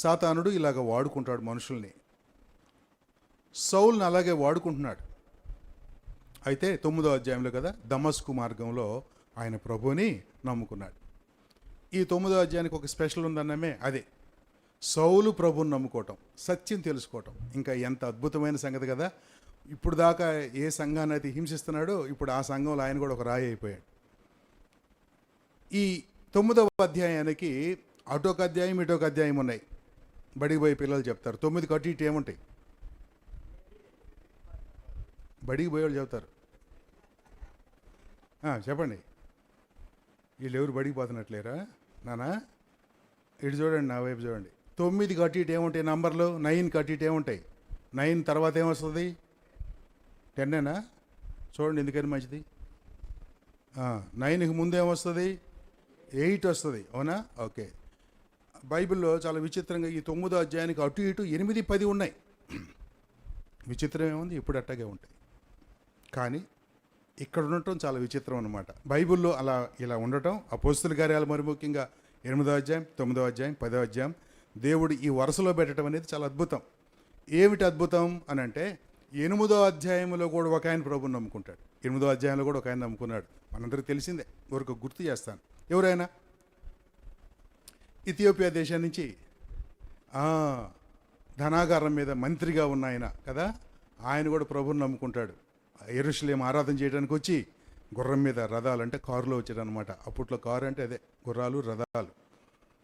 సాతానుడు ఇలాగ వాడుకుంటాడు మనుషుల్ని. సౌల్ని అలాగే వాడుకుంటున్నాడు. అయితే 9వ అధ్యాయంలో కదా, దమస్కు మార్గంలో ఆయన ప్రభువుని నమ్ముకున్నాడు. ఈ 9వ అధ్యాయానికి ఒక స్పెషల్ ఉందన్నమే అదే, సౌలు ప్రభువుని నమ్ముకోవటం, సత్యం తెలుసుకోవటం. ఇంకా ఎంత అద్భుతమైన సంగతి కదా. ఇప్పుడు దాకా ఏ సంఘాన్ని అయితే హింసిస్తున్నాడో, ఇప్పుడు ఆ సంఘంలో ఆయన కూడా ఒక రాయి అయిపోయాడు. ఈ 9వ అధ్యాయానికి అటొక అధ్యాయం ఇటొక అధ్యాయం ఉన్నాయి. బడికి పోయి పిల్లలు చెప్తారు 9 కట్టి ఇటు ఏముంటాయి, బడికి పోయేవాళ్ళు చెప్తారు. చెప్పండి, వీళ్ళు ఎవరు బడికి పోతున్నట్లేరా నానా? ఇటు చూడండి, నా వైపు చూడండి. 9 కట్టి ఇటు ఏముంటాయి నంబర్లు, 9 కట్టి ఇటు ఏముంటాయి, 9 తర్వాత ఏమొస్తుంది, 10ఏనా? చూడండి ఎందుకని మంచిది. 9కి ముందు ఏమొస్తుంది, 8 వస్తుంది, అవునా? ఓకే. బైబిల్లో చాలా విచిత్రంగా ఈ 9వ అధ్యాయానికి అటు ఇటు 8, 10 ఉన్నాయి. విచిత్రం ఏముంది, ఇప్పుడు అట్టాగే ఉంటాయి. కానీ ఇక్కడ ఉండటం చాలా విచిత్రం అన్నమాట. బైబిల్లో ఇలా ఉండటం, అపోస్తల కార్యాలు మరి ముఖ్యంగా 8వ అధ్యాయం, 9వ అధ్యాయం, 10వ అధ్యాయం దేవుడు ఈ వరుసలో పెట్టడం అనేది చాలా అద్భుతం. ఏమిటి అద్భుతం అని అంటే, 8వ అధ్యాయంలో కూడా ఒక ఆయన ప్రభుని నమ్ముకుంటాడు, 8వ అధ్యాయంలో కూడా ఒక ఆయన నమ్ముకున్నాడు. మనందరికీ తెలిసిందే, ఊరికి గుర్తు చేస్తాను. ఎవరైనా ఇథియోపియా దేశం నుంచి ధనాగారం మీద మంత్రిగా ఉన్న ఆయన కదా, ఆయన కూడా ప్రభుని నమ్ముకుంటాడు. యెరూషలేము ఆరాధన చేయడానికి వచ్చి గుర్రం మీద, రథాలు అంటే కారులో వచ్చాడు అనమాట. అప్పట్లో కారు అంటే అదే, గుర్రాలు రథాలు.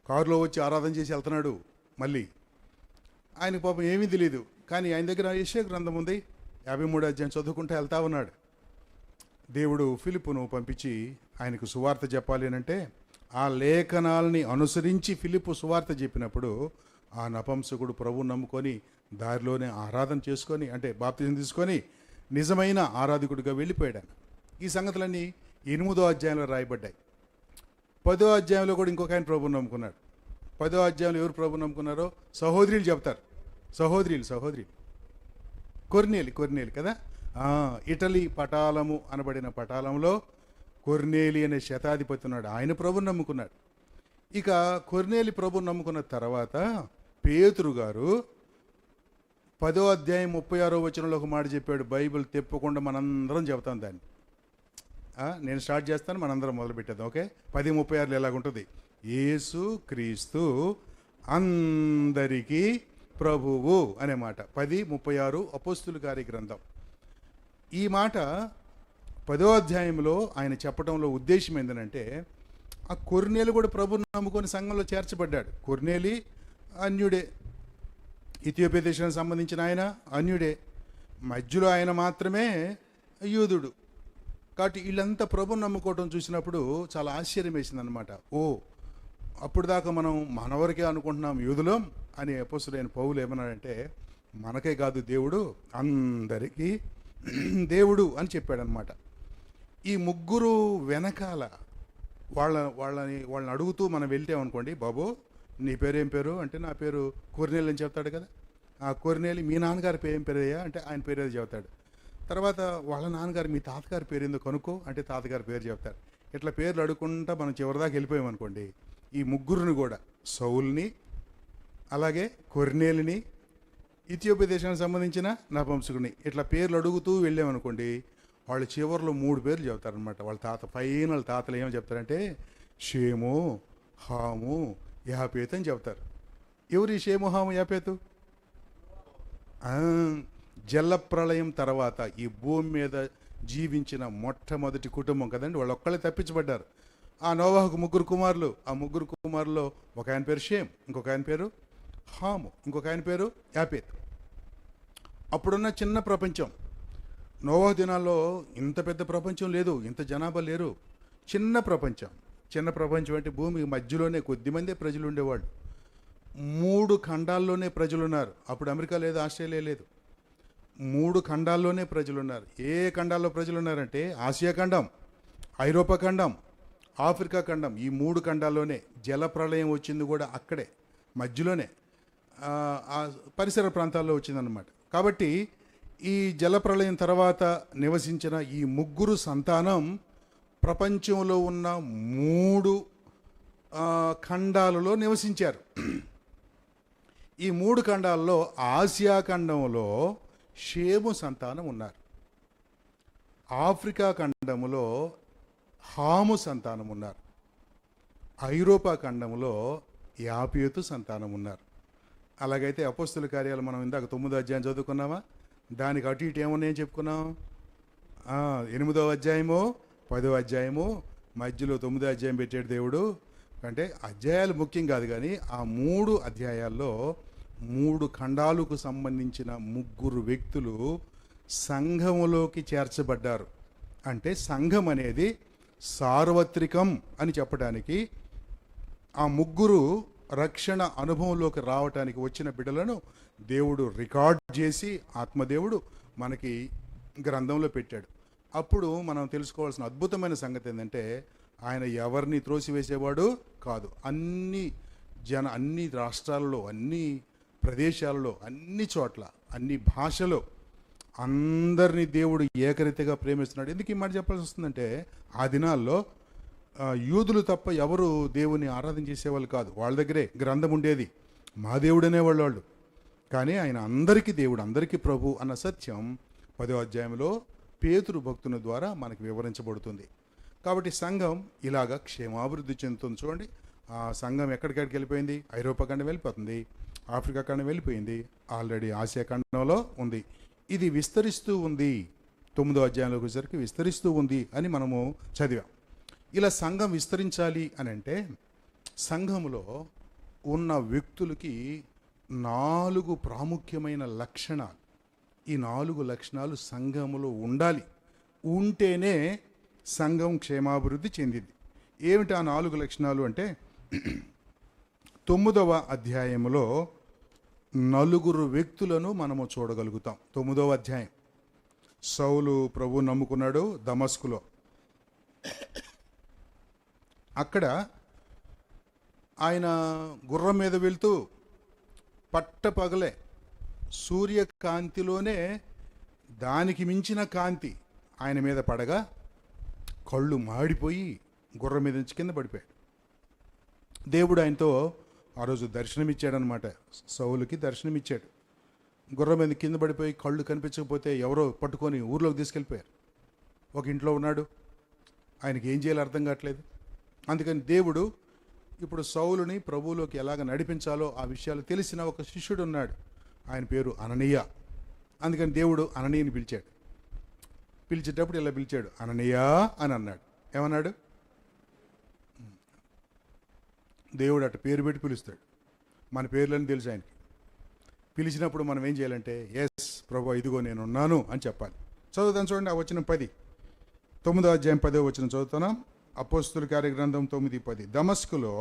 కారులో వచ్చి ఆరాధన చేసి వెళ్తున్నాడు. మళ్ళీ ఆయనకు పాపం ఏమీ తెలియదు, కానీ ఆయన దగ్గర యెషయా గ్రంథం ఉంది, 53వ అధ్యాయం చదువుకుంటూ వెళ్తా ఉన్నాడు. దేవుడు ఫిలిప్పును పంపించి ఆయనకు సువార్త చెప్పాలి అని అంటే, ఆ లేఖనాలని అనుసరించి ఫిలిప్పు సువార్త చెప్పినప్పుడు ఆ నపంసకుడు ప్రభువు నమ్ముకొని దారిలోనే ఆరాధన చేసుకొని, అంటే బాప్తిజం తీసుకొని నిజమైన ఆరాధకుడిగా వెళ్ళిపోయాడు. ఈ సంగతులన్నీ 8వ అధ్యాయంలో రాయబడ్డాయి. 10వ అధ్యాయంలో కూడా ఇంకొక ఆయన ప్రభువుని నమ్ముకున్నాడు. 10వ అధ్యాయంలో ఎవరు ప్రభువుని నమ్ముకున్నారో సహోదరులు చెప్తారు. సహోదరులు కొర్నేలి కదా. ఇటలీ పటాలము అనబడిన పటాలంలో కొర్నేలి అనే శతాధిపతి ఉన్నాడు, ఆయన ప్రభువుని నమ్ముకున్నాడు. ఇక కొర్నేలి ప్రభువుని నమ్ముకున్న తర్వాత పేతురు గారు 10వ అధ్యాయం 36వ వచనంలో ఒక మాట చెప్పాడు. బైబిల్ తెప్పకుండా మనందరం చెబుతాం దాన్ని. నేను స్టార్ట్ చేస్తాను, మనందరం మొదలు పెట్టేద్దాం. ఓకే, 10:36 ఎలాగుంటుంది, యేసు క్రీస్తు అందరికీ ప్రభువు అనే మాట. 10:36 అపోస్తుల కార్య గ్రంథం. ఈ మాట 10వ అధ్యాయంలో ఆయన చెప్పడంలో ఉద్దేశం ఏంటంటే, ఆ కొర్నేలి కూడా ప్రభువుని నమ్ముకొని సంఘంలో చేర్చబడ్డాడు. కొర్నేలి అన్యుడే, ఇథియోపియా దేశానికి సంబంధించిన ఆయన అన్యుడే, మధ్యలో ఆయన మాత్రమే యూదుడు. కాబట్టి వీళ్ళంతా ప్రభువుని నమ్ముకోవడం చూసినప్పుడు చాలా ఆశ్చర్యం వేసిందనమాట. అప్పుడు దాకా మనం మనవరకే అనుకుంటున్నాం యూదులం అని అపోస్తలుడైన పౌలు ఏమన్నాడంటే, మనకే కాదు దేవుడు, అందరికీ దేవుడు అని చెప్పాడనమాట. ఈ ముగ్గురు వెనకాల వాళ్ళని అడుగుతూ మనం వెళ్తామనుకోండి, బాబు నీ పేరేం పేరు అంటే, నా పేరు కొర్నేలి అని చెప్తాడు కదా. ఆ కొర్నేలి, మీ నాన్నగారి పేరు ఏం పేరయ్యా అంటే ఆయన పేరు ఏదో చెప్తాడు. తర్వాత వాళ్ళ నాన్నగారు, మీ తాతగారి పేరు ఏందో కనుక్కో అంటే తాతగారి పేరు చెప్తారు. ఇట్లా పేర్లు అడుగుకుంటా మనం చివరిదాకా వెళ్ళిపోయామనుకోండి, ఈ ముగ్గురిని కూడా, సౌల్ని, అలాగే కొర్నేలిని, ఇథియోపియా దేశానికి సంబంధించిన నపుంసకుడిని, ఇట్లా పేర్లు అడుగుతూ వెళ్ళామనుకోండి, వాళ్ళు చివరిలో 3 పేర్లు చెప్తారనమాట. వాళ్ళ ఫైనల్ తాతలు ఏమో చెప్తారంటే షేము, హాము, యాపేతు అని చెప్తారు. ఎవరి షేము, హాము, యాపేతు? జలప్రళయం తర్వాత ఈ భూమి మీద జీవించిన మొట్టమొదటి కుటుంబం కదండి, వాళ్ళు ఒక్కళ్ళే తప్పించబడ్డారు. ఆ నోవాహుకు 3 కుమారులు. ఆ 3 కుమారుల్లో ఒక ఆయన పేరు షేమ్, ఇంకొక ఆయన పేరు హాము, ఇంకొక ఆయన పేరు యాపేతు. అప్పుడున్న చిన్న ప్రపంచం, నోవాహు దినాల్లో ఇంత పెద్ద ప్రపంచం లేదు, ఇంత జనాభా లేరు, చిన్న ప్రపంచం అంటే భూమి మధ్యలోనే కొద్దిమందే ప్రజలు ఉండేవాళ్ళు. 3 ఖండాల్లోనే ప్రజలు ఉన్నారు. అప్పుడు అమెరికా లేదు, ఆస్ట్రేలియా లేదు, 3 ఖండాల్లోనే ప్రజలు ఉన్నారు. ఏ ఖండాల్లో ప్రజలు ఉన్నారంటే ఆసియా ఖండం, ఐరోపా ఖండం, ఆఫ్రికా ఖండం, ఈ 3 ఖండాల్లోనే జలప్రళయం వచ్చింది కూడా అక్కడే మధ్యలోనే, ఆ పరిసర ప్రాంతాల్లో వచ్చిందన్నమాట. కాబట్టి ఈ జలప్రళయం తర్వాత నివసించిన ఈ 3 సంతానం ప్రపంచంలో ఉన్న 3 ఖండాలలో నివసించారు. ఈ 3 ఖండాల్లో ఆసియా ఖండంలో షేము సంతానం ఉన్నారు. ఆఫ్రికా ఖండములో హాము సంతానం ఉన్నారు. ఐరోపా ఖండములో యాపేతు సంతానం ఉన్నారు. అలాగైతే అపోస్తుల కార్యాలు మనం ఇందాక 9వ అధ్యాయం చదువుకున్నామా, దానికి అటు ఇటు ఏమున్నాయని చెప్పుకున్నాం. 8వ అధ్యాయము 10వ అధ్యాయము మధ్యలో 9వ అధ్యాయం పెట్టాడు దేవుడు. అంటే అధ్యాయాలు ముఖ్యం కాదు, కానీ ఆ 3 అధ్యాయాల్లో 3 ఖండాలకు సంబంధించిన 3 వ్యక్తులు సంఘములోకి చేర్చబడ్డారు. అంటే సంఘం అనేది సార్వత్రికం అని చెప్పడానికి, ఆ 3 రక్షణ అనుభవంలోకి రావటానికి వచ్చిన బిడ్డలను దేవుడు రికార్డ్ చేసి ఆత్మదేవుడు మనకి గ్రంథంలో పెట్టాడు. అప్పుడు మనం తెలుసుకోవాల్సిన అద్భుతమైన సంగతి ఏంటంటే, ఆయన ఎవరిని త్రోసివేసేవాడు కాదు. అన్ని రాష్ట్రాలలో, అన్ని ప్రదేశాలలో, అన్ని చోట్ల, అన్ని భాషలో అందరినీ దేవుడు ఏకరీతిగా ప్రేమిస్తున్నాడు. ఎందుకు ఈ మాట చెప్పాల్సి వస్తుందంటే, ఆ దినాల్లో యూదులు తప్ప ఎవరు దేవుని ఆరాధన చేసేవాళ్ళు కాదు. వాళ్ళ దగ్గరే గ్రంథం ఉండేది, మా దేవుడు అనేవాళ్ళు వాళ్ళు. కానీ ఆయన అందరికీ దేవుడు, అందరికీ ప్రభు అన్న సత్యం 10వ అధ్యాయంలో పేతురు భక్తుని ద్వారా మనకు వివరించబడుతుంది. కాబట్టి సంఘం ఇలాగా క్షేమాభివృద్ధి చెందుతుంది. చూడండి, ఆ సంఘం ఎక్కడికెక్కడికి వెళ్ళిపోయింది. ఐరోపా ఖండం వెళ్ళిపోతుంది, ఆఫ్రికా ఖండం వెళ్ళిపోయింది, ఆల్రెడీ ఆసియా ఖండంలో ఉంది. ఇది విస్తరిస్తూ ఉంది. 9వ అధ్యాయంలోకి వచ్చేసరికి విస్తరిస్తూ ఉంది అని మనము చదివాం. ఇలా సంఘం విస్తరించాలి అని అంటే సంఘములో ఉన్న వ్యక్తులకి 4 ప్రాముఖ్యమైన లక్షణాలు, ఈ 4 లక్షణాలు సంఘములో ఉండాలి. ఉంటేనే సంఘం క్షేమాభివృద్ధి చెందింది. ఏమిటి ఆ 4 లక్షణాలు అంటే, 9వ అధ్యాయములో 4 వ్యక్తులను మనము చూడగలుగుతాం. 9వ అధ్యాయం, సౌలు ప్రభు నమ్ముకున్నాడు దమస్కులో. అక్కడ ఆయన గుర్రం మీద వెళ్తూ పట్టపగలే సూర్యకాంతిలోనే దానికి మించిన కాంతి ఆయన మీద పడగా కళ్ళు మాడిపోయి గుర్రం మీద నుంచి కింద పడిపోయాడు. దేవుడు ఆయనతో ఆ రోజు దర్శనమిచ్చాడనమాట. సౌలుకి దర్శనమిచ్చాడు. గుర్రం మీద కింద పడిపోయి కళ్ళు కనిపించకపోతే ఎవరో పట్టుకొని ఊర్లోకి తీసుకెళ్ళిపోయారు. ఒక ఇంట్లో ఉన్నాడు, ఆయనకి ఏం చేయాలో అర్థం కావట్లేదు. అందుకని దేవుడు ఇప్పుడు సౌలుని ప్రభువులోకి ఎలాగ నడిపించాలో ఆ విషయాలు తెలిసిన ఒక శిష్యుడు ఉన్నాడు, ఆయన పేరు అననీయ. అందుకని దేవుడు అననీయని పిలిచాడు. పిలిచేటప్పుడు ఇలా పిలిచాడు, అననీయా అని అన్నాడు. ఏమన్నాడు? దేవుడు అట్ట పేరు పెట్టి పిలుస్తాడు. మన పేర్లని తెలుసు ఆయనకి. పిలిచినప్పుడు మనం ఏం చేయాలంటే, ఎస్ ప్రభు ఇదిగో నేను ఉన్నాను అని చెప్పాలి. చదువుతాను చూడండి, ఆ వచనం 10, 9వ అధ్యాయం 10వ వచనం చదువుతున్నాం. అపోస్తుల కార్యగ్రంథం 9:10. దమస్కులో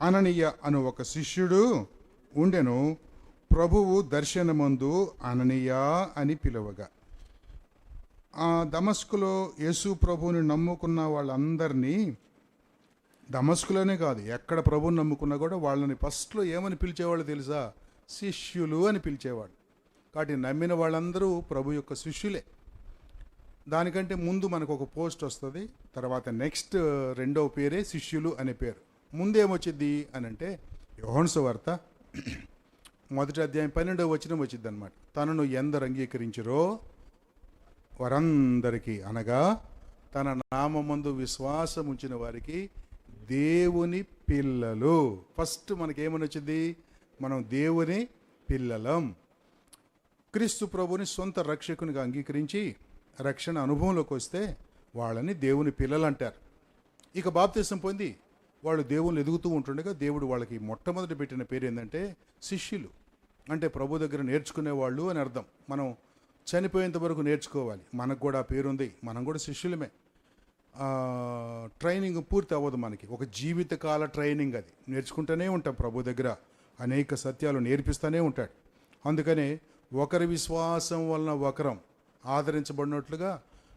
అననీయ అను ఒక శిష్యుడు ఉండెను. ప్రభువు దర్శనమందు అననీయ అని పిలువగా. ఆ దమస్కులో యేసు ప్రభువుని నమ్ముకున్న వాళ్ళందరినీ, దమస్కులోనే కాదు ఎక్కడ ప్రభువుని నమ్ముకున్నా కూడా వాళ్ళని ఫస్ట్లో ఏమని పిలిచేవాళ్ళు తెలుసా? శిష్యులు అని పిలిచేవాడు. కాబట్టి నమ్మిన వాళ్ళందరూ ప్రభు యొక్క శిష్యులే. దానికంటే ముందు మనకు ఒక పోస్ట్ వస్తుంది, తర్వాత నెక్స్ట్ 2వ పేరే శిష్యులు అనే పేరు. ముందేమొచ్చింది అని అంటే, యోహాను సువార్త 1వ అధ్యాయం 12వ వచనం వచ్చింది అనమాట. తనను ఎందరు అంగీకరించిరో వారందరికీ, అనగా తన నామమందు విశ్వాసం ఉంచిన వారికి దేవుని పిల్లలు. ఫస్ట్ మనకేమని వచ్చింది? మనం దేవుని పిల్లలం. క్రీస్తు ప్రభుని సొంత రక్షకునిగా అంగీకరించి రక్షణ అనుభవంలోకి వస్తే వాళ్ళని దేవుని పిల్లలు అంటారు. ఇక బాప్తిసం పొంది వాళ్ళు దేవుని ఎదుగుతూ ఉంటుండగా దేవుడు వాళ్ళకి మొట్టమొదటి పెట్టిన పేరు ఏంటంటే శిష్యులు. అంటే ప్రభు దగ్గర నేర్చుకునేవాళ్ళు అని అర్థం. మనం చనిపోయేంత వరకు నేర్చుకోవాలి. మనకు కూడా పేరుంది, మనం కూడా శిష్యులమే. ట్రైనింగ్ పూర్తి అవ్వదు మనకి, ఒక జీవితకాల ట్రైనింగ్. అది నేర్చుకుంటూనే ఉంటాం. ప్రభు దగ్గర అనేక సత్యాలు నేర్పిస్తూనే ఉంటాడు. అందుకనే ఒకరి విశ్వాసం వలన ఒకరం ఆదరించబడినట్లుగా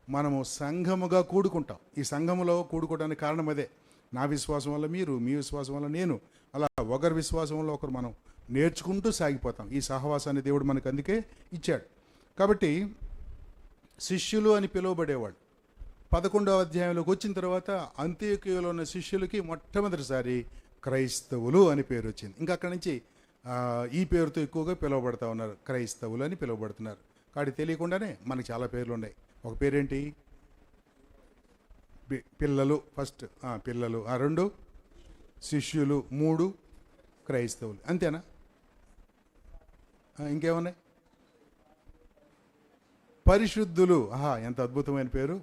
మనము సంఘముగా కూడుకుంటాం. ఈ సంఘములో కూడుకోవడానికి కారణం అదే. నా విశ్వాసం వల్ల మీరు, మీ విశ్వాసం వల్ల నేను, అలా ఒకరి విశ్వాసం వల్ల ఒకరు మనం నేర్చుకుంటూ సాగిపోతాం. ఈ సహవాసాన్ని దేవుడు మనకు అందుకే ఇచ్చాడు. కాబట్టి శిష్యులు అని పిలువబడేవాళ్ళు 11వ అధ్యాయంలోకి వచ్చిన తర్వాత అంత్యోక్యలో ఉన్న శిష్యులకి మొట్టమొదటిసారి క్రైస్తవులు అని పేరు వచ్చింది. ఇంకా అక్కడి నుంచి ఈ పేరుతో ఎక్కువగా పిలువబడతా ఉన్నారు, క్రైస్తవులు అని పిలువబడుతున్నారు. కాబట్టి తెలియకుండానే మనకి చాలా పేర్లు ఉన్నాయి. ఒక పేరేంటి? పిల్లలు, ఫస్ట్ పిల్లలు, 2 శిష్యులు, 3 క్రైస్తవులు. అంతేనా? ఇంకేమున్నాయి? పరిశుద్ధులు. ఎంత అద్భుతమైన పేరు!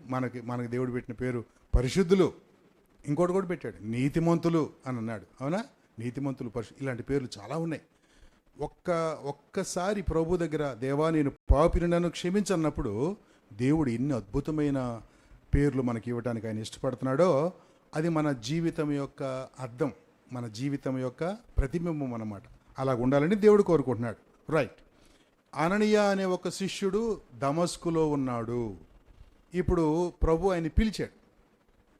మనకి దేవుడు పెట్టిన పేరు పరిశుద్ధులు. ఇంకోటి కూడా పెట్టాడు, నీతిమంతులు అని అన్నాడు. అవునా? నీతిమంతులు, ఇలాంటి పేర్లు చాలా ఉన్నాయి. ఒక్కసారి ప్రభు దగ్గర దేవా నేను పాపిని నన్ను క్షమించన్నప్పుడు దేవుడు ఎన్ని అద్భుతమైన పేర్లు మనకి ఇవ్వడానికి ఆయన ఇష్టపడుతున్నాడో అది మన జీవితం యొక్క అర్థం, మన జీవితం యొక్క ప్రతిబింబం అన్నమాట. అలా ఉండాలని దేవుడు కోరుకుంటున్నాడు. రైట్. అననీయ అనే ఒక శిష్యుడు దమస్కులో ఉన్నాడు. ఇప్పుడు ప్రభు ఆయన పిలిచాడు,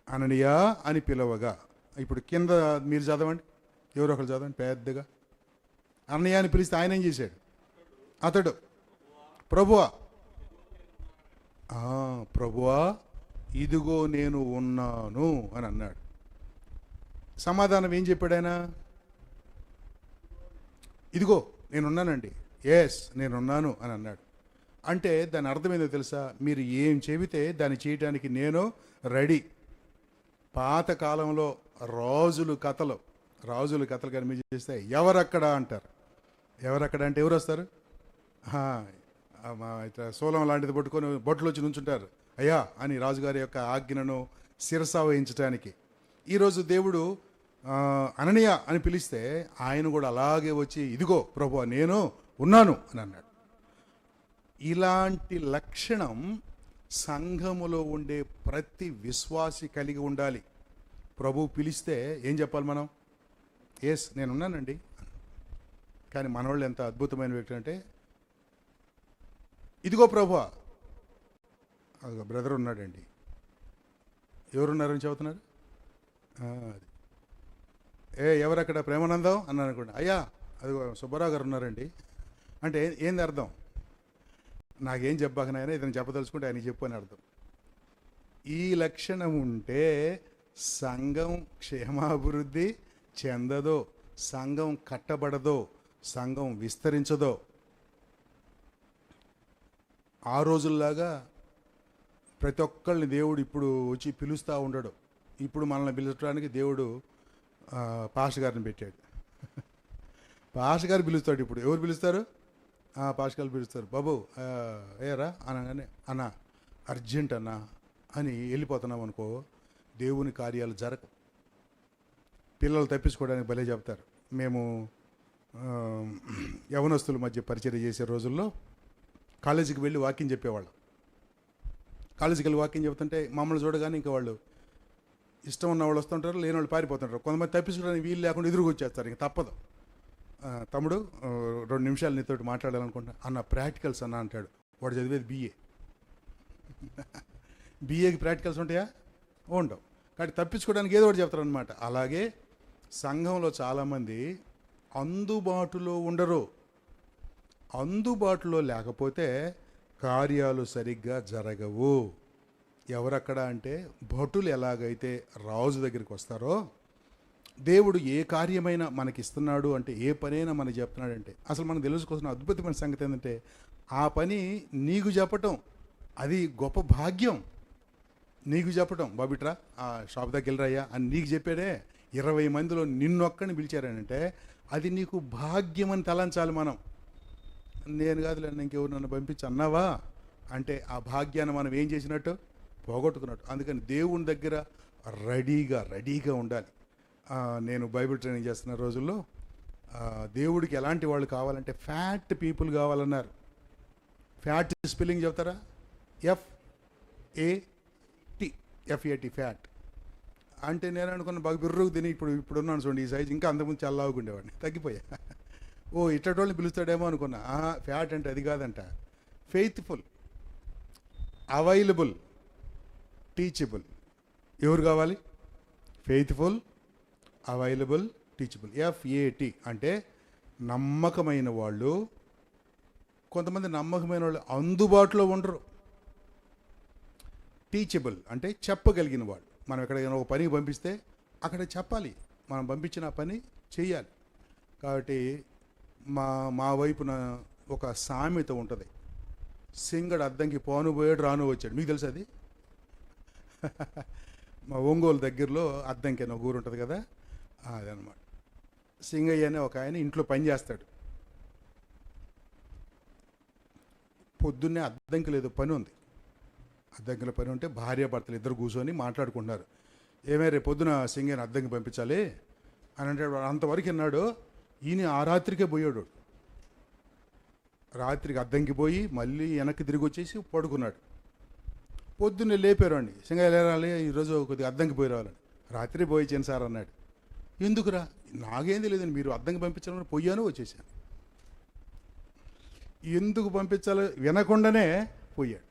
అననీయ అని పిలవగా. ఇప్పుడు కింద మీరు చదవండి, ఎవరో ఒకరు చదవండి పెద్దగా. అననీయ అని పిలిస్తే ఆయన ఏం చేశాడు? అతడు ప్రభువా, ప్రభువా ఇదిగో నేను ఉన్నాను అని అన్నాడు. సమాధానం ఏం చెప్పాడు ఆయన? ఇదిగో నేనున్నానండి, ఎస్ నేనున్నాను అని అన్నాడు. అంటే దాని అర్థం ఏందో తెలుసా? మీరు ఏం చెబితే దాన్ని చేయడానికి నేను రెడీ. పాతకాలంలో రాజుల కథలు కానీ మీరు చేస్తే ఎవరక్కడ అంటారు. ఎవరక్కడ అంటే ఎవరు వస్తారు? ఇట్లా సోలం లాంటిది పట్టుకొని బొట్లు వచ్చి నుంచుంటారు, అయ్యా అని రాజుగారి యొక్క ఆజ్ఞను శిరసా వహించడానికి. ఈరోజు దేవుడు అననీయ అని పిలిస్తే ఆయన కూడా అలాగే వచ్చి ఇదిగో ప్రభువా నేను ఉన్నాను అని అన్నాడు. ఇలాంటి లక్షణం సంఘములో ఉండే ప్రతి విశ్వాసి కలిగి ఉండాలి. ప్రభు పిలిస్తే ఏం చెప్పాలి మనం? ఎస్ నేనున్నానండి. కానీ మనవాళ్ళు ఎంత అద్భుతమైన వ్యక్తి అంటే ఇదిగో ప్రభువా, బ్రదర్ ఉన్నాడండి, ఎవరున్నారని చెబుతున్నారు. ఎవరక్కడ ప్రేమానందం అన్నాను అనుకోండి, అయ్యా అదిగో సుబ్బారావు గారు ఉన్నారండి అంటే ఏంది అర్థం? నాకేం చెప్పాకనైనా ఇతను చెప్పదలుచుకుంటే ఆయనకి చెప్పు అని అర్థం. ఈ లక్షణం ఉంటే సంఘం క్షేమాభివృద్ధి చెందదో, సంఘం కట్టబడదో, సంఘం విస్తరించదో. ఆ రోజుల్లాగా ప్రతి ఒక్కళ్ళని దేవుడు ఇప్పుడు వచ్చి పిలుస్తూ ఉండడు. ఇప్పుడు మనల్ని పిలుచడానికి దేవుడు పాస్టర్ గారిని పెట్టాడు. పాస్టర్ గారు పిలుస్తాడు. ఇప్పుడు ఎవరు పిలుస్తారు? పాస్టర్ గారు పిలుస్తారు. బాబు ఏరా అనగానే అన్నా అర్జెంట్ అన్నా అని వెళ్ళిపోతున్నాం అనుకో, దేవుని కార్యాలు జరగవు. పిల్లలు తప్పించుకోవడానికి భలే చెప్తారు. మేము యవనస్తుల మధ్య పరిచయం చేసే రోజుల్లో కాలేజీకి వెళ్ళి వాకింగ్ చెప్పేవాళ్ళం. కాలేజీకి వెళ్ళి వాకింగ్ చెబుతుంటే మమ్మల్ని చూడగానే ఇంకా వాళ్ళు ఇష్టం ఉన్న వాళ్ళు వస్తుంటారు, లేని వాళ్ళు పారిపోతుంటారు. కొంతమంది తప్పించుకోవడానికి వీలు లేకుండా ఎదురుకు వచ్చేస్తారు. ఇంక తప్పదు. తమ్ముడు 2 నిమిషాలు నీతో మాట్లాడాలనుకుంటా అన్న, ప్రాక్టికల్స్ అన్న అంటాడు. వాడు చదివేది BA. BAకి ప్రాక్టికల్స్ ఉంటాయా? ఉండవు. కాబట్టి తప్పించుకోవడానికి ఏదో ఒకటి చెప్తారనమాట. అలాగే సంఘంలో చాలామంది అందుబాటులో ఉండరు. అందుబాటులో లేకపోతే కార్యాలు సరిగ్గా జరగవు. ఎవరక్కడ అంటే భటులు ఎలాగైతే రాజు దగ్గరికి వస్తారో, దేవుడు ఏ కార్యమైనా మనకి ఇస్తున్నాడు అంటే, ఏ పనైనా మనకి చెప్తున్నాడంటే, అసలు మనం తెలుసుకోవాల్సిన అద్భుతమైన సంగతి ఏంటంటే ఆ పని నీకు చెప్పటం అది గొప్ప భాగ్యం. నీకు చెప్పటం, బాబిట్రా ఆ షాప్ దగ్గర వెళ్ళరాయ్యా అని నీకు చెప్పాడే. 20 మందిలో నిన్నొక్కడిని పిలిచారనంటే అది నీకు భాగ్యం అని తలంచాలి మనం. నేను కాదులే ఇంకెవరు నన్ను పంపించి అన్నావా అంటే ఆ భాగ్యాన్ని మనం ఏం చేసినట్టు? పోగొట్టుకున్నట్టు. అందుకని దేవుని దగ్గర రెడీగా ఉండాలి. నేను బైబిల్ ట్రైనింగ్ చేస్తున్న రోజుల్లో దేవుడికి ఎలాంటి వాళ్ళు కావాలంటే ఫ్యాట్ పీపుల్ కావాలన్నారు. ఫ్యాట్ స్పెల్లింగ్ చెప్తారా? FAT ఫ్యాట్ అంటే నేను అనుకున్న బాగా బిర్రుకు తిని ఇప్పుడున్నాను చూడండి, ఈ సైజు. ఇంకా అంతకుముందు చల్లాగుండేవాడిని, తగ్గిపోయా. ఇట్టటోళ్ళని పిలుస్తాడేమో అనుకున్నా. ఫ్యాట్ అంటే అది కాదంట. Faithful, available, teachable. ఎవరు కావాలి? Faithful, available, teachable. FAT అంటే నమ్మకమైన వాళ్ళు. కొంతమంది నమ్మకమైన వాళ్ళు అందుబాటులో ఉండరు. టీచబుల్ అంటే చెప్పగలిగిన వాళ్ళు. మనం ఎక్కడికైనా ఒక పనికి పంపిస్తే అక్కడ చెప్పాలి, మనం పంపించిన పని చేయాలి. కాబట్టి మా వైపున ఒక సామెత ఉంటుంది, సింగడు అద్దంకి పోను పోయాడు రాను వచ్చాడు. మీకు తెలుసు అది? మా ఒంగోలు దగ్గరలో అద్దంకి అని ఒక ఊరు ఉంటుంది కదా, అదనమాట. సింగయ్య అనే ఒక ఆయన ఇంట్లో పని చేస్తాడు. పొద్దున్నే అద్దంకి లేదు పని ఉంది. అద్దంకిలో పని ఉంటే భార్యాభర్తలు ఇద్దరు కూర్చొని మాట్లాడుకుంటున్నారు. ఏమే రేపు పొద్దున సింగయ్యని అద్దంకి పంపించాలి అని అంటే అంతవరకు విన్నాడు. ఈయన ఆ రాత్రికే పోయాడు. రాత్రికి అద్దంకి పోయి మళ్ళీ వెనక్కి తిరిగి వచ్చేసి పడుకున్నాడు. పొద్దున్నే లేపారు అండి, సింగయ్య లేరాలి, ఈరోజు కొద్దిగా అద్దంకి పోయి రావాలని. రాత్రి పోయించాను సార్ అన్నాడు. ఎందుకురా? నాకేం తెలియదండి, మీరు అద్దంకి పంపించాలని పోయాను వచ్చేసాను. ఎందుకు పంపించాలో వినకుండానే పోయాడు.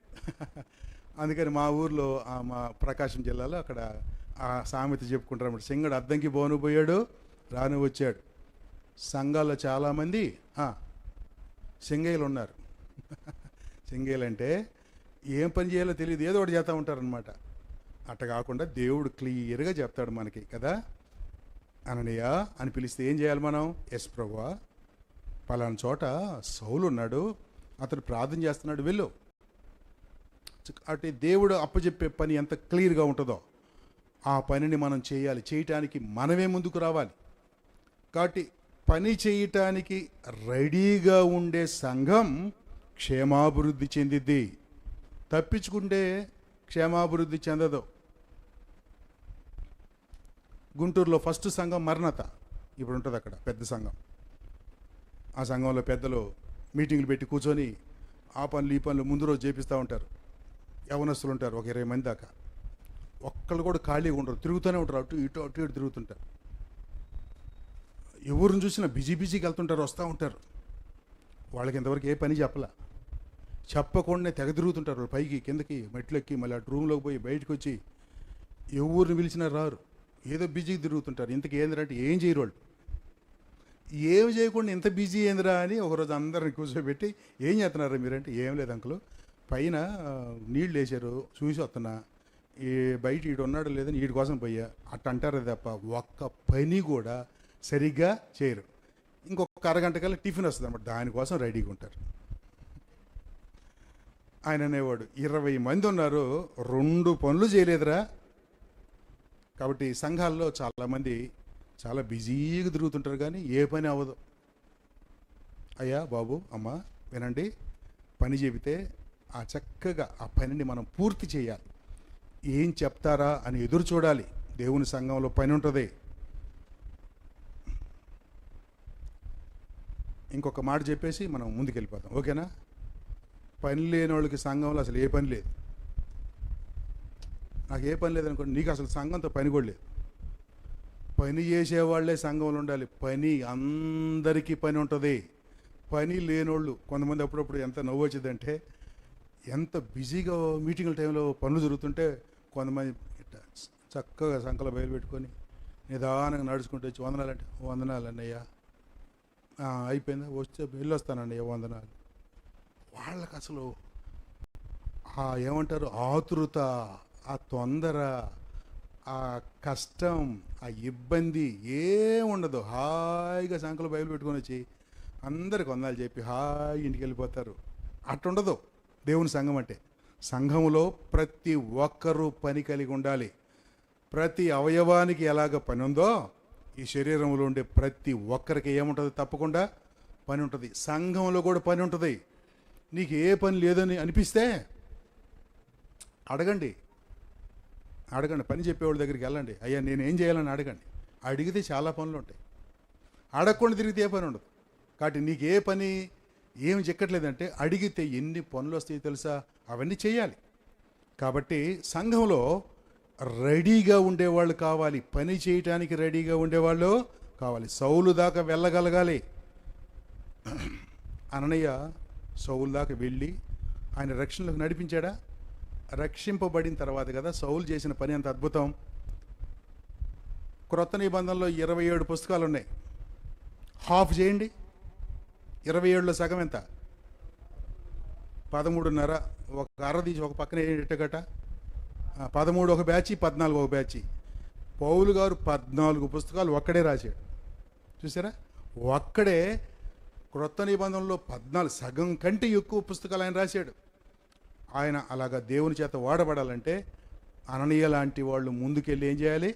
అందుకని మా ఊర్లో మా ప్రకాశం జిల్లాలో అక్కడ ఆ సామెత చెప్పుకుంటారు అన్నమాట, సింగడు అద్దంకి పోను పోయాడు రాను వచ్చాడు. సంఘాల్లో చాలామంది సింగయ్యలు ఉన్నారు. సింగయ్యలు అంటే ఏం పని చేయాలో తెలియదు, ఏదో ఒకటి చేస్తూ ఉంటారనమాట. అట్ట కాకుండా దేవుడు క్లియర్గా చెప్తాడు మనకి కదా. అననీయ అని పిలిస్తే ఏం చేయాలి మనం? ఎస్ ప్రభువా, పలానా చోట సౌలు ఉన్నాడు, అతడు ప్రార్థన చేస్తున్నాడు, వెళ్ళు. అంటే దేవుడు అప్పచెప్పే పని ఎంత క్లియర్గా ఉంటుందో ఆ పనిని మనం చేయాలి. చేయటానికి మనమే ముందుకు రావాలి. కాబట్టి పని చేయటానికి రెడీగా ఉండే సంఘం క్షేమాభివృద్ధి చెందిద్ది. తప్పించుకుంటే క్షేమాభివృద్ధి చెందదు. గుంటూరులో ఫస్ట్ సంఘం మరణత ఇప్పుడు ఉంటుంది, అక్కడ పెద్ద సంఘం. ఆ సంఘంలో పెద్దలు మీటింగ్లు పెట్టి కూర్చొని ఆ పనులు ఈ పనులు ముందు రోజు చేపిస్తూ ఉంటారు. యవనస్తులు ఉంటారు, ఒక 20 మంది దాకా. ఒక్కళ్ళు కూడా ఖాళీగా ఉండరు, తిరుగుతూనే ఉంటారు, అటు ఇటు అటు ఇటు తిరుగుతుంటారు. ఎవరిని చూసినా బిజీకి వెళ్తుంటారు, వస్తూ ఉంటారు. వాళ్ళకి ఇంతవరకు ఏ పని చెప్పకుండానే తెగ తిరుగుతుంటారు. వాళ్ళు పైకి కిందకి మెట్లెక్కి మళ్ళీ అటు రూమ్లోకి పోయి బయటకు వచ్చి ఎవరిని పిలిచినా రారు, ఏదో బిజీకి తిరుగుతుంటారు. ఇంతకు ఏందిరంటే ఏం చేయరు వాళ్ళు. ఏం చేయకుండా ఇంత బిజీ ఏందిరా అని ఒకరోజు అందరిని కూర్చోబెట్టి ఏం చేస్తున్నారా మీరంటే, ఏం లేదు అంకులు, పైన నీళ్ళు వేసారు చూసి వస్తున్నా, ఈ బయట ఈడు ఉన్నాడు లేదని వీడి కోసం పోయా అట్ట అంటారు తప్ప ఒక్క పని కూడా సరిగ్గా చేయరు. ఇంకొక అరగంట కల్లా టిఫిన్ వస్తుంది అన్నమాట, దానికోసం రెడీగా ఉంటారు. ఆయన అనేవాడు 20 మంది ఉన్నారు 2 పనులు చేయలేదురా. కాబట్టి సంఘాల్లో చాలామంది చాలా బిజీగా తిరుగుతుంటారు కానీ ఏ పని అవ్వదు. అయ్యా బాబు అమ్మ వినండి, పని చెబితే ఆ చక్కగా ఆ పనిని మనం పూర్తి చేయాలి. ఏం చెప్తారా అని ఎదురు చూడాలి. దేవుని సంఘంలో పని ఉంటుంది. ఇంకొక మాట చెప్పేసి మనం ముందుకెళ్ళిపోతాం, ఓకేనా? పని లేని వాళ్ళకి సంఘంలో అసలు ఏ పని లేదు. నాకు ఏ పని లేదనుకోండి, నీకు అసలు సంఘంతో పని కూడా లేదు. పని చేసేవాళ్లే సంఘంలో ఉండాలి. పని అందరికీ పని ఉంటుంది. పని లేనోళ్ళు కొంతమంది అప్పుడప్పుడు ఎంత నవ్వు వచ్చిందంటే, ఎంత బిజీగా మీటింగుల టైంలో పనులు జరుగుతుంటే కొంతమంది చక్కగా సంకలో బయలు పెట్టుకొని నిదానంగా నడుచుకుంటూ వచ్చి వందనాలంటే వందనాలు అన్నయ్య, అయిపోయిందా, వస్తే వెళ్ళొస్తానన్నయ్య వందనాలు. వాళ్ళకి అసలు ఏమంటారు ఆతృత, ఆ తొందర, ఆ కష్టం, ఆ ఇబ్బంది ఏముండదు. హాయిగా సంకలో బయలు పెట్టుకొని వచ్చి అందరికి వందనాలు చెప్పి హాయి ఇంటికి వెళ్ళిపోతారు. అట్టుండదు దేవుని సంఘం అంటే. సంఘంలో ప్రతి ఒక్కరూ పని కలిగి ఉండాలి. ప్రతి అవయవానికి ఎలాగ పని ఉందో ఈ శరీరంలో ఉండే ప్రతి ఒక్కరికి ఏముంటుంది? తప్పకుండా పని ఉంటుంది. సంఘంలో కూడా పని ఉంటుంది. నీకు ఏ పని లేదని అనిపిస్తే అడగండి. పని చెప్పేవాళ్ళ దగ్గరికి వెళ్ళండి, అయ్యా నేను ఏం చేయాలని అడగండి. అడిగితే చాలా పనులు ఉంటాయి. అడగకుండా తిరిగితే ఏ పని ఉండదు. కాబట్టి నీకు ఏ పని ఏమి చెక్కట్లేదంటే అడిగితే ఎన్ని పనులు వస్తాయో తెలుసా, అవన్నీ చేయాలి. కాబట్టి సంఘంలో రెడీగా ఉండేవాళ్ళు కావాలి. పని చేయటానికి రెడీగా ఉండేవాళ్ళు కావాలి. సౌలు దాకా వెళ్ళగలగాలి. అననీయ సౌలు దాకా వెళ్ళి ఆయన రక్షణలోకి నడిపించాడా? రక్షింపబడిన తర్వాత కదా సౌలు చేసిన పని అంత అద్భుతం. క్రొత్త నిబంధనలో 27 పుస్తకాలు ఉన్నాయి. హాఫ్ చేయండి, 27లో సగం ఎంత? 13.5. ఒక అర తీసి ఒక పక్కన ఎట్టగట 13 ఒక బ్యాచి, 14 ఒక బ్యాచి. పౌలు గారు 14 పుస్తకాలు ఒక్కడే రాశాడు. చూసారా, ఒక్కడే క్రొత్త నిబంధనలో 14 సగం కంటే ఎక్కువ పుస్తకాలు ఆయన రాశాడు. ఆయన అలాగా దేవుని చేత వాడబడాలంటే అననీయ లాంటి వాళ్ళు ముందుకెళ్ళి ఏం చేయాలి?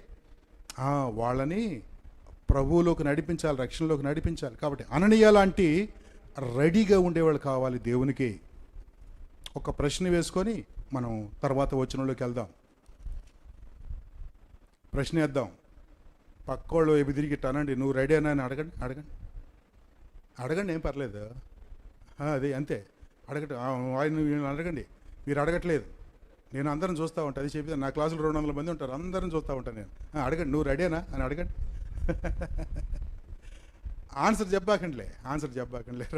వాళ్ళని ప్రభువులోకి నడిపించాలి, రక్షణలోకి నడిపించాలి. కాబట్టి అననీయ లాంటి రెడీగా ఉండేవాళ్ళు కావాలి దేవునికి. ఒక ప్రశ్న వేసుకొని మనం తర్వాత వచనంలోకి వెళ్దాం. ప్రశ్న వేద్దాం. పక్కోళ్ళు ఎదురికి అనండి, నువ్వు రెడీ అని అడగండి అడగండి అడగండి, ఏం పర్లేదు. అది అంతే, అడగట ఆయన అడగండి. మీరు అడగట్లేదు, నేను అందరం చూస్తూ ఉంటాను. అది చెప్పి నా క్లాసులో 200 మంది ఉంటారు, అందరం చూస్తూ ఉంటాను నేను. అడగండి, నువ్వు రెడీనా అని అడగండి. ఆన్సర్ చెప్పాకండిలే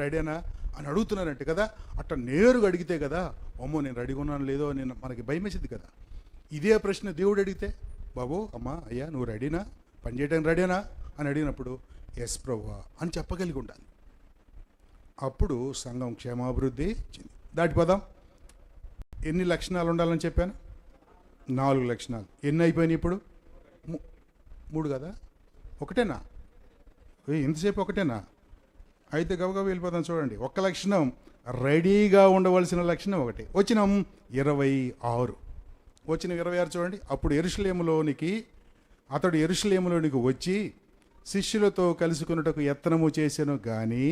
రెడీనా అని అడుగుతున్నారంటే కదా, అట్లా నేరుగా అడిగితే కదా, అమ్మో నేను రెడీగా ఉన్నాను లేదో నేను మనకి భయం వేసింది కదా. ఇదే ప్రశ్న దేవుడు అడిగితే, బాబు అమ్మా అయ్యా నువ్వు రెడీనా, పని చేయడానికి రెడీనా అని అడిగినప్పుడు ఎస్ ప్రభువా అని చెప్పగలిగి ఉండాలి. అప్పుడు సంఘం క్షేమాభివృద్ధి దాటిపోదాం. ఎన్ని లక్షణాలు ఉండాలని చెప్పాను? 4 లక్షణాలు. ఎన్ని అయిపోయినాయి ఇప్పుడు? 3 కదా? ఒకటేనా? ఇంతసేపు ఒకటేనా? అయితే గబగబా వెళ్ళిపోతాం. చూడండి, ఒక లక్షణం రెడీగా ఉండవలసిన లక్షణం ఒకటి. వచనం 26. వచనం 26 చూడండి. అప్పుడు అతడు యెరూషలేములోనికి వచ్చి శిష్యులతో కలుసుకున్నటకు యత్నము చేసెను గాని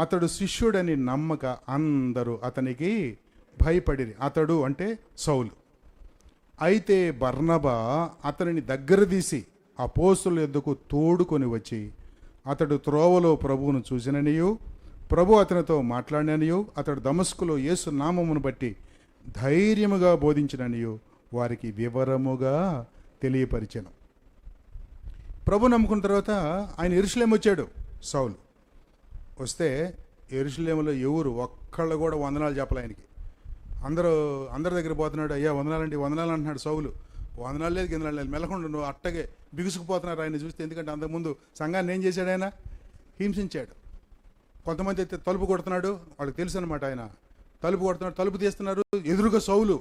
అతడు శిష్యుడని నమ్మక అందరూ అతనికి భయపడిరి. అతడు అంటే సౌలు. అయితే బర్నబా అతనిని దగ్గర తీసి అపోస్తుల యొద్దకు తోడుకొని వచ్చి అతడు త్రోవలో ప్రభువును చూసిననియు ప్రభు అతనితో మాట్లాడిననియు అతడు దమస్కులో యేసు నామమును బట్టి ధైర్యముగా బోధించిననియు వారికి వివరముగా తెలియపరిచెను. ప్రభు నమ్ముకున్న తర్వాత ఆయన యెరూషలేము వచ్చాడు. సౌలు వస్తే యెరూషలేములో ఎవరు ఒక్కళ్ళు కూడా వందనాలు చెప్పలే ఆయనకి. అందరి దగ్గర పోతున్నాడు, అయ్యా వందనాలండి వందనాలు అంటున్నాడు సౌలు. వందనాలు లేదు, గిందనాలు లేదు, మెల్లకుండా నువ్వు అట్టగే బిగుసుకుపోతున్నారు ఆయన చూస్తే. ఎందుకంటే అంతకుముందు సంఘాన్ని ఏం చేశాడు? ఆయన హింసించాడు. కొంతమంది అయితే తలుపు కొడుతున్నాడు, వాళ్ళకి తెలుసు అనమాట. ఆయన తలుపు కొడుతున్నాడు, తలుపు తీస్తున్నారు, ఎదురుగా సౌలు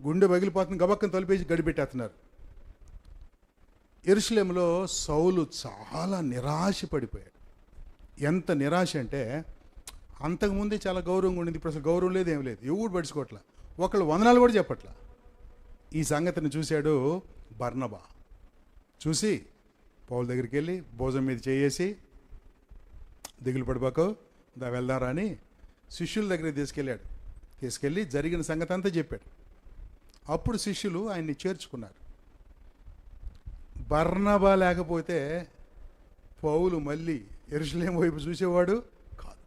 గుండె పగిలిపోతుంది, గబక్కని తలుపేసి గడిపెట్టేస్తున్నారు. యెరూషలేములో సౌలు చాలా నిరాశ పడిపోయాడు. ఎంత నిరాశ అంటే అంతకుముందే చాలా గౌరవంగా ఉండింది, ఇప్పుడు అసలు గౌరవం లేదు, ఏం లేదు, ఎవరు పడుచుకోవట్లా, ఒకళ్ళు వందనాలు కూడా చెప్పట్లా. ఈ సంగతిని చూశాడు బర్నబా. చూసి పౌలు దగ్గరికి వెళ్ళి భోజనం మీద చేసి, దిగులు పడిపోకు వెళ్దారా అని శిష్యుల దగ్గరికి తీసుకెళ్ళి జరిగిన సంగతి అంతా చెప్పాడు. అప్పుడు శిష్యులు ఆయన్ని చేర్చుకున్నారు. బర్నబా లేకపోతే పౌలు మళ్ళీ యెరూషలేము వైపు చూసేవాడు కాదు,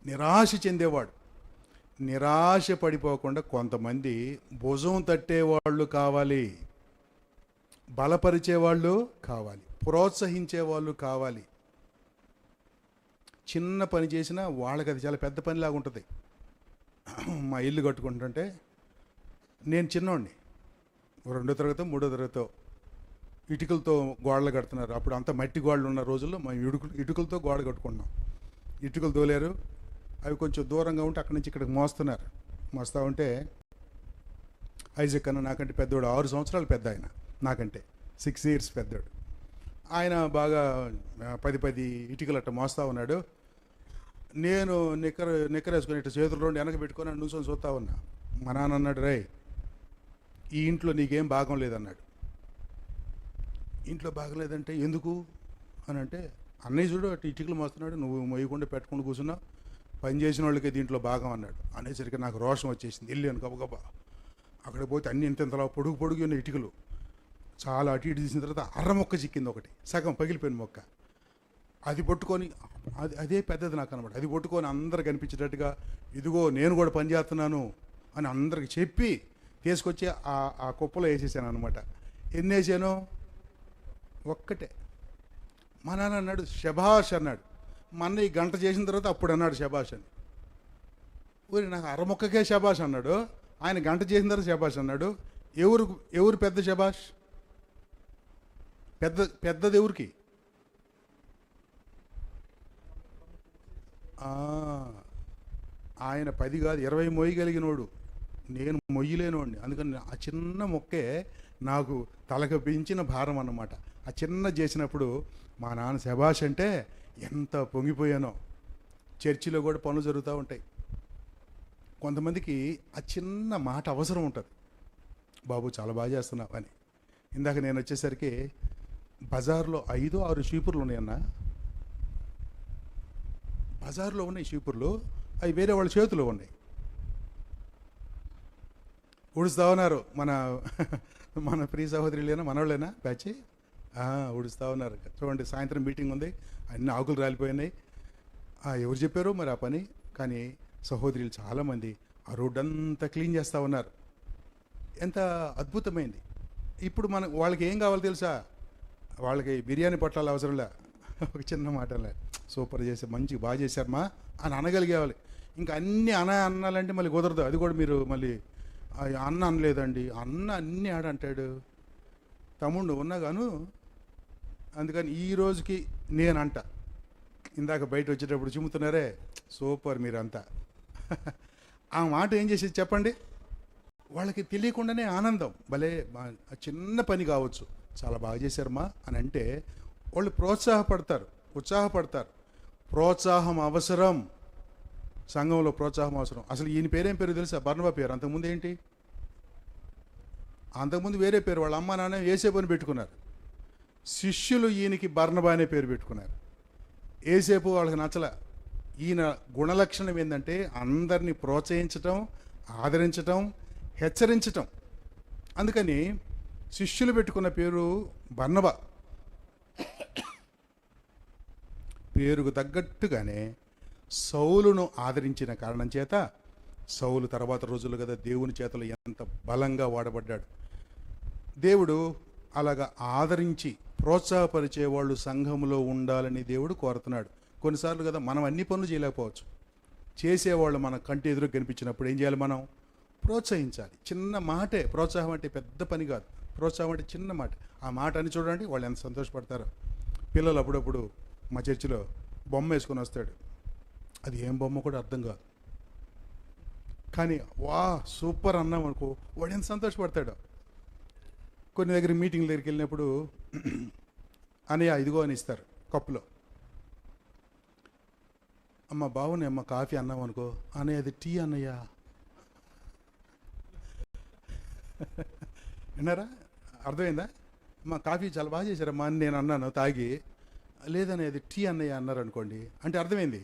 నిరాశ చెందేవాడు. నిరాశ పడిపోకుండా కొంతమంది భుజం తట్టేవాళ్ళు కావాలి, బలపరిచేవాళ్ళు కావాలి, ప్రోత్సహించేవాళ్ళు కావాలి. చిన్న పని చేసినా వాళ్ళకి అది చాలా పెద్ద పనిలాగా ఉంటుంది. మా ఇల్లు కట్టుకుంటుంటే నేను చిన్నోడిని, 2వ తరగతో 3వ తరగతో ఇటుకలతో గోడలు కడుతున్నారు. అప్పుడు అంత మట్టి గోడలు ఉన్న రోజుల్లో మేము ఇటుకలతో గోడ కట్టుకుంటున్నాం. ఇటుకలు తోలారు, అవి కొంచెం దూరంగా ఉంటే అక్కడి నుంచి ఇక్కడికి మోస్తూ ఉంటే ఐజక్ అన్న నాకంటే పెద్దోడు, 6 సంవత్సరాలు పెద్ద ఆయన, నాకంటే 6 years పెద్దోడు. ఆయన బాగా 10 ఇటుకలు అట్ట మోస్తూ ఉన్నాడు. నేను నిక్కరేసుకుని ఇట్లా చేతులు 2 వెనక పెట్టుకొని నుంచొని చూస్తూ ఉన్నా. మా నాన్న అన్నాడు, రే ఈ ఇంట్లో నీకేం భాగం లేదన్నాడు. ఇంట్లో బాగలేదంటే ఎందుకు అని అంటే, అన్నయ్య చూడు అటు ఇటుకలు మోస్తున్నాడు, నువ్వు మొయ్యకుండా పెట్టుకుండా కూర్చున్నావు, పని చేసిన వాళ్ళకి దీంట్లో భాగం అన్నాడు. అనేసరికి నాకు రోషం వచ్చేసింది. వెళ్ళాను గబగబా. అక్కడ పోతే అన్ని ఇంతలా పొడుగు ఉన్న ఇటుకలు చాలా అటు ఇటు తీసిన తర్వాత అర్ర మొక్క చిక్కింది, ఒకటి సగం పగిలిపోయిన మొక్క. అది పట్టుకొని అదే పెద్దది నాకు అనమాట. అది పట్టుకొని అందరు కనిపించేటట్టుగా ఇదిగో నేను కూడా పని చేస్తున్నాను అని అందరికి చెప్పి తీసుకొచ్చి ఆ కుప్పలో వేసేసాను అనమాట. ఎన్ని వేసాను? ఒక్కటే. మా నాన్న అన్నాడు శభాష్ అన్నాడు. మా అన్న ఈ గంట చేసిన తర్వాత అప్పుడు అన్నాడు శభాష్ అని. ఊరి నాకు అరమొక్కకే శభాష్ అన్నాడు. ఆయన గంట చేసిన తర్వాత శబాష్ అన్నాడు. ఎవరు పెద్ద శబాష్? పెద్దది ఎవరికి? ఆయన 10 కాదు 20 మొయ్యగలిగినోడు, నేను మొయ్యలేనోడిని. అందుకని ఆ చిన్న మొక్కే నాకు తలకు పెంచిన భారం అన్నమాట. ఆ చిన్న చేసినప్పుడు మా నాన్న శబాష్ అంటే ఎంత పొంగిపోయానో. చర్చిలో కూడా పనులు జరుగుతూ ఉంటాయి. కొంతమందికి ఆ చిన్న మాట అవసరం ఉంటుంది, బాబు చాలా బాగా చేస్తున్నావు అని. ఇందాక నేను వచ్చేసరికి బజార్లో 5-6 చీపుర్లు ఉన్నాయన్న. బజార్లో ఉన్నాయి చీపుర్లు, అవి వేరే వాళ్ళ చేతిలో ఉన్నాయి. ఊడుస్తూ ఉన్నారు. మన ప్రియ సహోదరులేనా, మనోళ్ళేనా బ్యాచ్? ఊడుస్తూ ఉన్నారు. చూడండి, సాయంత్రం మీటింగ్ ఉంది, అన్ని ఆకులు రాలిపోయినాయి. ఎవరు చెప్పారో మరి ఆ పని, కానీ సహోదరులు చాలామంది ఆ రోడ్డు అంతా క్లీన్ చేస్తూ ఉన్నారు. ఎంత అద్భుతమైంది. ఇప్పుడు వాళ్ళకి ఏం కావాలో తెలుసా? వాళ్ళకి బిర్యానీ పొట్లాలు అవసరంలే, ఒక చిన్న మాటలే సూపర్ చేసి మంచి బాగా చేశారమ్మా అని అనగలిగేవాలి. ఇంకా అన్నీ అనాలంటే మళ్ళీ కుదరదు. అది కూడా మీరు మళ్ళీ అన్న అనలేదండి, అన్న అన్నీ ఆడంటాడు. తమ్ముడు ఉన్నాగాను. అందుకని ఈ రోజుకి నేనంట, ఇందాక బయట వచ్చేటప్పుడు చిమ్ముతున్నారే, సూపర్ మీరంతా. ఆ మాట ఏం చేసేది చెప్పండి? వాళ్ళకి తెలియకుండానే ఆనందం. భలే చిన్న పని కావచ్చు, చాలా బాగా చేశారమ్మా అని అంటే వాళ్ళు ప్రోత్సాహపడతారు, ఉత్సాహపడతారు. ప్రోత్సాహం అవసరం, సంఘంలో ప్రోత్సాహం అవసరం. అసలు ఈయన పేరేం పేరు తెలుసా? బర్నబా పేరు. అంతకుముందు ఏంటి? అంతకుముందు వేరే పేరు. వాళ్ళ అమ్మ నాన్న ఏసేపు అని పెట్టుకున్నారు. శిష్యులు ఈయనకి బర్నబా అనే పేరు పెట్టుకున్నారు. ఏసేపు వాళ్ళకి నచ్చల. ఈయన గుణలక్షణం ఏంటంటే అందరినీ ప్రోత్సహించటం, ఆదరించటం, హెచ్చరించటం. అందుకని శిష్యులు పెట్టుకున్న పేరు బర్నబా. పేరుకు తగ్గట్టుగానే సౌలును ఆదరించిన కారణం చేత సౌలు తర్వాత రోజులు కదా దేవుని చేతలు ఎంత బలంగా వాడబడ్డాడు. దేవుడు అలాగా ఆదరించి ప్రోత్సాహపరిచే వాళ్ళు సంఘంలో ఉండాలని దేవుడు కోరుతున్నాడు. కొన్నిసార్లు కదా మనం అన్ని పనులు చేయలేకపోవచ్చు. చేసేవాళ్ళు మన కంటి ఎదురు కనిపించినప్పుడు ఏం చేయాలి? మనం ప్రోత్సహించాలి. చిన్న మాటే ప్రోత్సాహం అంటే, పెద్ద పని కాదు. ప్రోత్సాహం అంటే చిన్న మాట. ఆ మాట అని చూడండి వాళ్ళు ఎంత సంతోషపడతారో. పిల్లలు అప్పుడప్పుడు మా చర్చిలో బొమ్మ వేసుకొని వస్తాడు. అది ఏం బొమ్మ కూడా అర్థం కాదు, కానీ వా సూపర్ అన్నాం అనుకో, వాడు ఎంత సంతోషపడతాడో. కొన్ని దగ్గర మీటింగ్ల దగ్గరికి వెళ్ళినప్పుడు అన్నయ్య ఇదిగో అని ఇస్తారు కప్పులో. అమ్మ బాగున్నాయి అమ్మ కాఫీ అన్నాం అనుకో, అన్నయ్య అది టీ అన్నయ్య. విన్నారా? అర్థమైందా? అమ్మ కాఫీ చాలా బాగా చేశారమ్మా అని నేను అన్నాను తాగి. లేదన్నయ్య అది టీ అన్నయ్య అన్నారు అనుకోండి, అంటే అర్థమైంది.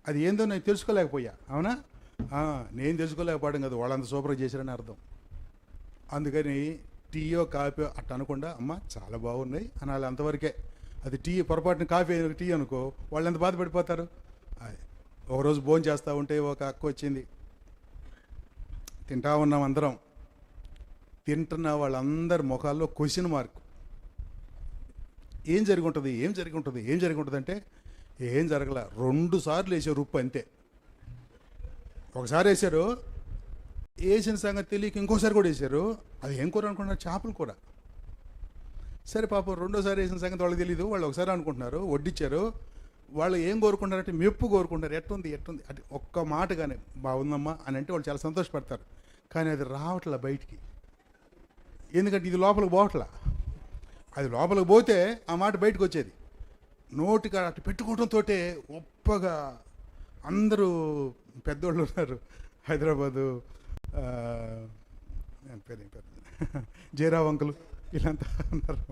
అది ఏందో నేను తెలుసుకోలేకపోయా. అవునా? నేను తెలుసుకోలేకపోవడం కదా, వాళ్ళంత సూపర్గా చేశారని అర్థం. అందుకని టీయో కాఫీ అట్ట అనకుండా అమ్మ చాలా బాగున్నాయి అనాలి, అంతవరకే. అది టీ పొరపాటున కాఫీ టీ అనుకో, వాళ్ళు ఎంత బాధపడిపోతారు. ఒకరోజు భోజనం చేస్తూ ఉంటే ఒక అక్క వచ్చింది. తింటా ఉన్నాం అందరం. తింటున్న వాళ్ళందరి ముఖాల్లో క్వశ్చన్ మార్క్. ఏం జరిగి ఉంటుంది, ఏం జరిగి ఉంటుంది, ఏం జరిగి ఉంటుంది అంటే ఏం జరగల. 2 సార్లు వేసారు ఉప్పు అంతే. ఒకసారి వేసారు, వేసిన సంగతి తెలియక ఇంకోసారి కూడా వేసారు. అది ఏం కూర అనుకుంటున్నారు? చేపల కూర. సరే పాపం రెండోసారి వేసిన సంగతి వాళ్ళకి తెలియదు, వాళ్ళు ఒకసారి అనుకుంటున్నారు. వడ్డిచ్చారు. వాళ్ళు ఏం కోరుకుంటారంటే మెప్పు కోరుకుంటారు. ఎట్టుంది ఎట్టుంది అంటే ఒక్క మాటగానే బాగుందమ్మా అని అంటే వాళ్ళు చాలా సంతోషపడతారు. కానీ అది రావట్లా బయటికి, ఎందుకంటే ఇది లోపలికి పోవట్లా. అది లోపలికి పోతే ఆ మాట బయటకు వచ్చేది. నోటికి అటు పెట్టుకోవడంతో గొప్పగా అందరూ పెద్దోళ్ళు ఉన్నారు హైదరాబాదు, పేరు జయరావు అంకులు వీళ్ళంతా ఉన్నారు.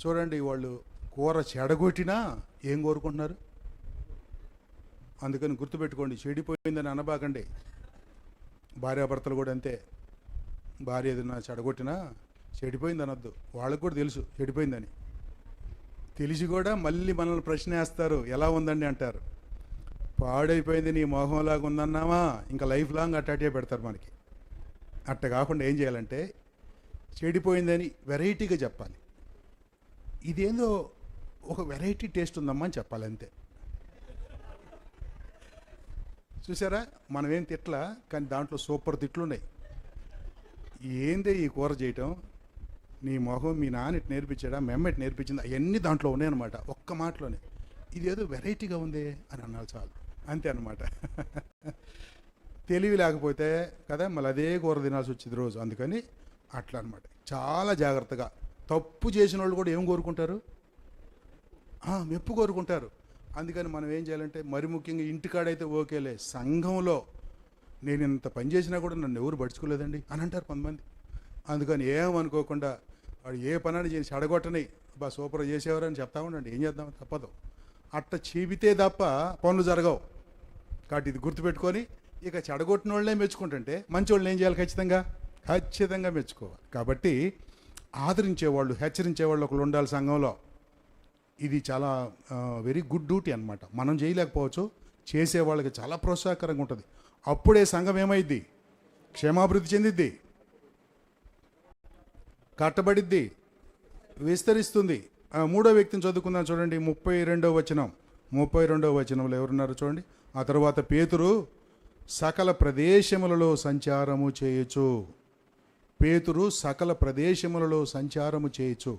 చూడండి, వాళ్ళు కూర చెడగొట్టినా ఏం కోరుకుంటున్నారు? అందుకని గుర్తుపెట్టుకోండి, చెడిపోయిందని అనబాకండి. భార్యాభర్తలు కూడా అంతే. భార్య ఏదైనా చెడగొట్టినా చెడిపోయింది అనొద్దు. వాళ్ళకు కూడా తెలుసు చెడిపోయిందని. తెలిసి కూడా మళ్ళీ మనల్ని ప్రశ్న వేస్తారు, ఎలా ఉందండి అంటారు. పాడైపోయింది నీ మొహంలాగా ఉందన్నామా, ఇంకా లైఫ్ లాంగ్ అట్టాటే పెడతారు మనకి. అట్ట కాకుండా ఏం చేయాలంటే చెడిపోయిందని వెరైటీగా చెప్పాలి. ఇదేందో ఒక వెరైటీ టేస్ట్ ఉందమ్మా అని చెప్పాలి అంతే. చూసారా, మనం ఏం తిట్లా, కానీ దాంట్లో సూపర్ తిట్లు ఉన్నాయి. ఏందే ఈ కూర చేయటం, నీ మొహం మీ నాన్న ఇటు నేర్పించాడా, మీ అమ్మ ఇటు నేర్పించింది, అవన్నీ దాంట్లో ఉన్నాయన్నమాట. ఒక్క మాటలోనే ఇదేదో వెరైటీగా ఉంది అని అన్నారు చాలు, అంతే అన్నమాట. తెలివి లేకపోతే కదా మళ్ళీ అదే కూర తినాల్సి వచ్చింది రోజు. అందుకని అట్లా అనమాట. చాలా జాగ్రత్తగా. తప్పు చేసిన వాళ్ళు కూడా ఏం కోరుకుంటారు? మెప్పు కోరుకుంటారు. అందుకని మనం ఏం చేయాలంటే, మరి ముఖ్యంగా ఇంటికాడైతే ఓకేలే, సంఘంలో నేను ఇంత పని చేసినా కూడా నన్ను ఎవరు పడుచుకోలేదండి అని అంటారు కొంతమంది. అందుకని ఏమనుకోకుండా వాడు ఏ పని చేసి అడగొట్టని సూపర్ చేసేవారని చెప్తా ఉండండి. ఏం చేద్దాం, తప్పదు. అట్ట చెబితే తప్ప పనులు జరగవు. కాబట్టి ఇది గుర్తుపెట్టుకొని, ఇక చెడగొట్టిన వాళ్ళనే మెచ్చుకుంటుంటే మంచి వాళ్ళని ఏం చేయాలి? ఖచ్చితంగా మెచ్చుకోవాలి. కాబట్టి ఆదరించేవాళ్ళు, హెచ్చరించేవాళ్ళు ఒకళ్ళు ఉండాలి సంఘంలో. ఇది చాలా వెరీ గుడ్ డ్యూటీ అనమాట. మనం చేయలేకపోవచ్చు, చేసేవాళ్ళకి చాలా ప్రోత్సాహకరంగా ఉంటుంది. అప్పుడే సంఘం ఏమైద్ది? క్షేమాభివృద్ధి చెందిద్ది, కట్టబడిద్ది, విస్తరిస్తుంది. మూడో వ్యక్తిని చదువుకుందాం చూడండి. 32వ వచనం. 32వ వచనంలో ఎవరున్నారు చూడండి. ఆ తర్వాత పేతురు సకల ప్రదేశములలో సంచారము చేయొచ్చు. పేతురు సకల ప్రదేశములలో సంచారము చేయొచ్చు.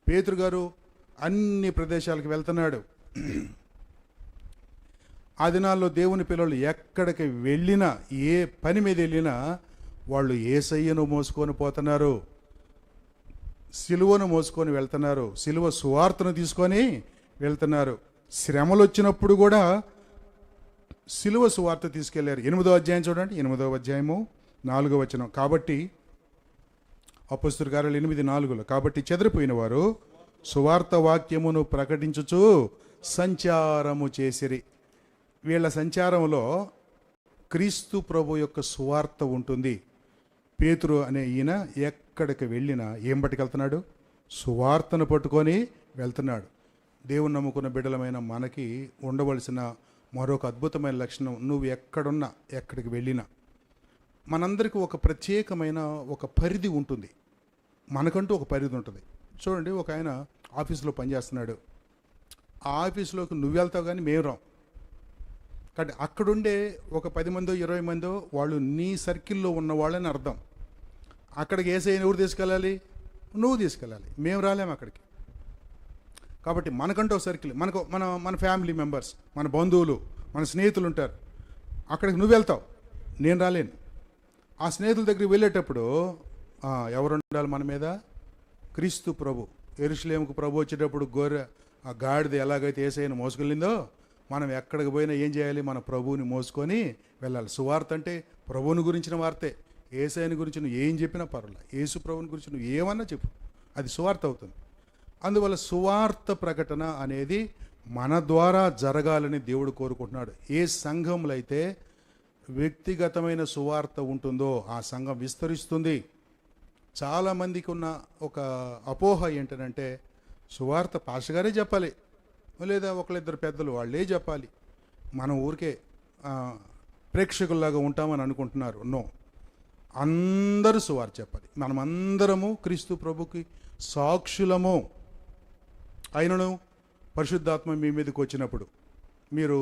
పేతురు గారు అన్ని ప్రదేశాలకు వెళ్తున్నాడు. ఆ దినాల్లో దేవుని పిల్లలు ఎక్కడికి వెళ్ళినా, ఏ పని మీద వెళ్ళినా వాళ్ళు యేసయ్యను మోసుకొని పోతున్నారు, సిలువను మోసుకొని వెళ్తున్నారు, సిలువ సువార్తను తీసుకొని వెళ్తున్నారు. శ్రమలు వచ్చినప్పుడు కూడా సిలువ సువార్త తీసుకెళ్లారు. 8వ అధ్యాయం చూడండి. 8వ అధ్యాయము 4వ వచనం. కాబట్టి అపొస్తలుల కార్యాలు 8:4. కాబట్టి చెదిరిపోయిన వారు సువార్త వాక్యమును ప్రకటించుచు సంచారము చేసిరి. వీళ్ళ సంచారంలో క్రీస్తు ప్రభు యొక్క సువార్త ఉంటుంది. పేతురు అనే ఈయన ఎక్కడికి వెళ్ళినా ఏం పట్టుకెళ్తున్నాడు? సువార్తను పట్టుకొని వెళ్తున్నాడు. దేవుని నమ్ముకున్న బిడ్డలమైన మనకి ఉండవలసిన మరొక అద్భుతమైన లక్షణం, నువ్వు ఎక్కడున్నా, ఎక్కడికి వెళ్ళినా మనందరికీ ఒక ప్రత్యేకమైన ఒక పరిధి ఉంటుంది. మనకంటూ ఒక పరిధి ఉంటుంది. చూడండి, ఒక ఆయన ఆఫీసులో పనిచేస్తున్నాడు. ఆ ఆఫీసులోకి నువ్వు వెళ్తావు కానీ మేము రాం. కాబట్టి అక్కడుండే ఒక 10 మందో 20 మందో వాళ్ళు నీ సర్కిల్లో ఉన్న వాళ్ళని అర్థం. అక్కడికి యేసయ్యని ఎవరు తీసుకెళ్ళాలి? నువ్వు తీసుకెళ్ళాలి. మేము రాలేము అక్కడికి. కాబట్టి మనకంటూ ఒక సర్కిల్, మన ఫ్యామిలీ మెంబర్స్, మన బంధువులు, మన స్నేహితులు ఉంటారు. అక్కడికి నువ్వు వెళ్తావు, నేను రాలేను. ఆ స్నేహితుల దగ్గరికి వెళ్ళేటప్పుడు ఎవరు ఉండాలి మన మీద? క్రీస్తు ప్రభు. యెరూషలేముకు ప్రభు వచ్చేటప్పుడు ఆ గాడిద ఎలాగైతే యేసయ్యను మోసుకెళ్ళిందో, మనం ఎక్కడికి పోయినా ఏం చేయాలి? మన ప్రభువుని మోసుకొని వెళ్ళాలి. సువార్త అంటే ప్రభువుని గురించిన వార్తే. యేసయ్యని గురించి నువ్వు ఏం చెప్పినా పర్వాలేదు, యేసు ప్రభుని గురించి నువ్వు ఏమన్నా చెప్పు, అది సువార్త అవుతుంది. అందువల్ల సువార్త ప్రకటన అనేది మన ద్వారా జరగాలని దేవుడు కోరుకుంటున్నాడు. ఏ సంఘంలో అయితే వ్యక్తిగతమైన సువార్త ఉంటుందో ఆ సంఘం విస్తరిస్తుంది. చాలామందికి ఉన్న ఒక అపోహ ఏంటంటే, సువార్త పాస్టర్ గారే చెప్పాలి, లేదా ఒకళ్ళిద్దరు పెద్దలు వాళ్ళే చెప్పాలి, మనం ఊరికే ప్రేక్షకుల్లాగా ఉంటామని అనుకుంటున్నారు. నో, అందరూ సువార్త చెప్పాలి. మనమందరము క్రీస్తు ప్రభుకి సాక్షులము. అయినను పరిశుద్ధాత్మ మీ మీదకి వచ్చినప్పుడు మీరు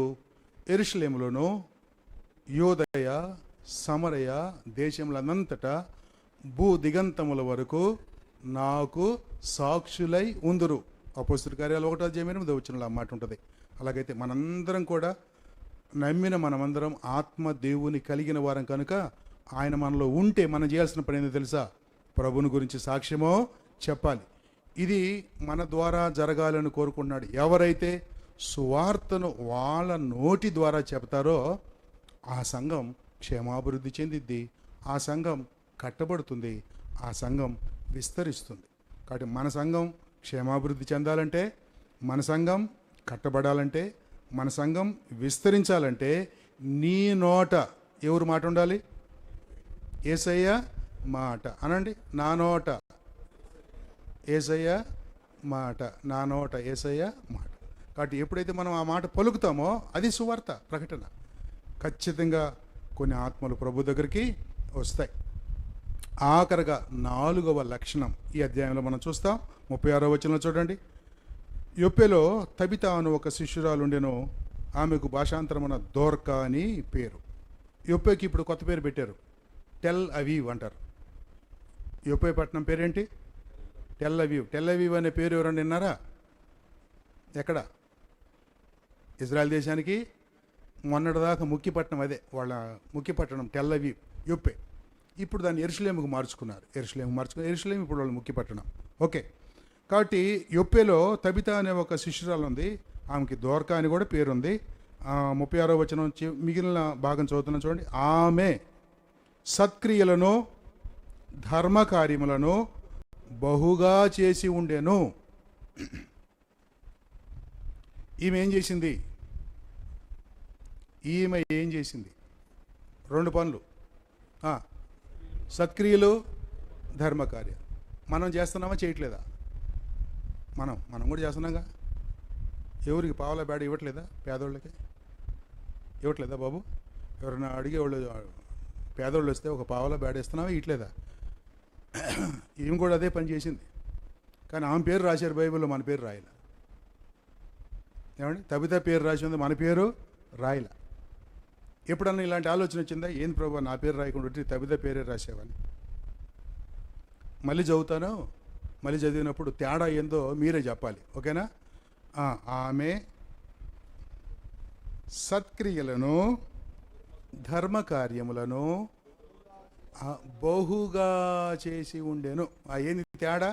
యెరూషలేములోను యోదయ సమరయ దేశములనంతటా భూ దిగంతముల వరకు నాకు సాక్షులై ఉందురు. అపొస్తలుల కార్యాలు 1వ అధ్యాయం 8వ వచనంలో ఆ మాట ఉంటుంది. అలాగైతే మనందరం కూడా నమ్మిన మనమందరం ఆత్మ దేవుని కలిగిన వారం కనుక ఆయన మనలో ఉంటే మనం చేయాల్సిన పని ఏందో తెలుసా? ప్రభుని గురించి సాక్ష్యమో చెప్పాలి. ఇది మన ద్వారా జరగాలని కోరుకుంటున్నాడు. ఎవరైతే సువార్తను వాళ్ళ నోటి ద్వారా చెప్తారో ఆ సంఘం క్షేమాభివృద్ధి చెందిద్ది, ఆ సంఘం కట్టబడుతుంది, ఆ సంఘం విస్తరిస్తుంది. కాబట్టి మన సంఘం క్షేమాభివృద్ధి చెందాలంటే, మన సంఘం కట్టబడాలంటే, మన సంఘం విస్తరించాలంటే నీ నోట ఎవరు మాట ఉండాలి? యేసయ్య మాట అనండి. నా నోట యేసయ్య మాట, నా నోట యేసయ్య మాట. కాబట్టి ఎప్పుడైతే మనం ఆ మాట పలుకుతామో అది సువార్త ప్రకటన. ఖచ్చితంగా కొన్ని ఆత్మలు ప్రభు దగ్గరికి వస్తాయి. ఆఖరిగా 4వ లక్షణం ఈ అధ్యాయంలో మనం చూస్తాం. 36వ వచనంలో చూడండి. యొప్పేలో తబిత అను ఒక శిష్యురాలు ఉండెను. ఆమెకు భాషాంతరమున దోర్కా అని పేరు. యొప్పేకి ఇప్పుడు కొత్త పేరు పెట్టారు, టెల్ అవీవ్ అంటారు. యొప్పే పట్టణం పేరేంటి? Tel Aviv. టెల్ అవీవ్ అనే పేరు ఎవరండి విన్నారా? ఎక్కడ? ఇజ్రాయెల్ దేశానికి మొన్నటిదాకా ముఖ్య పట్టణం అదే, వాళ్ళ ముఖ్య పట్టణం టెల్ అవీవ్, యొప్పే. ఇప్పుడు దాన్ని యెరూషలేముకు మార్చుకున్నారు. యెరూషలేం ఇప్పుడు వాళ్ళ ముఖ్య పట్టణం. ఓకే, కాబట్టి యొప్పేలో తబితా అనే ఒక శిష్యురాలు ఉంది, ఆమెకి దోర్కా అని కూడా పేరుంది. 36వ వచనం మిగిలిన భాగం చదువుతున్నాం చూడండి. ఆమె సత్క్రియలను ధర్మకార్యములను బహుగా చేసి ఉండెను. ఈమె ఏం చేసింది? ఈమె ఏం చేసింది? 2 పనులు, సత్క్రియలు, ధర్మకార్యం. మనం చేస్తున్నామా, చేయట్లేదా? మనం కూడా చేస్తున్నాగా. ఎవరికి పావలా బేడ ఇవ్వట్లేదా? పేదోళ్ళకి ఇవ్వట్లేదా బాబు? ఎవరైనా అడిగేవాళ్ళు పేదోళ్ళు వస్తే ఒక పావలా బేడ ఇస్తున్నావా, ఇట్లేదా? ఈమె కూడా అదే పని చేసింది. కానీ ఆమె పేరు రాశారు బైబిల్లో, మన పేరు రాయలే. ఏమండి? తబితా పేరు రాసి ఉంది, మన పేరు రాయలే. ఎప్పుడన్నా ఇలాంటి ఆలోచన వచ్చిందా? ఏంది ప్రభు నా పేరు రాయకుండా తబితా పేరే రాసేవని? మళ్ళీ చదువుతాను, మళ్ళీ చదివినప్పుడు తేడా ఏందో మీరే చెప్పాలి, ఓకేనా? ఆమె సత్క్రియలను ధర్మకార్యములను బహుగా చేసి ఉండెను. ఏంది తేడా?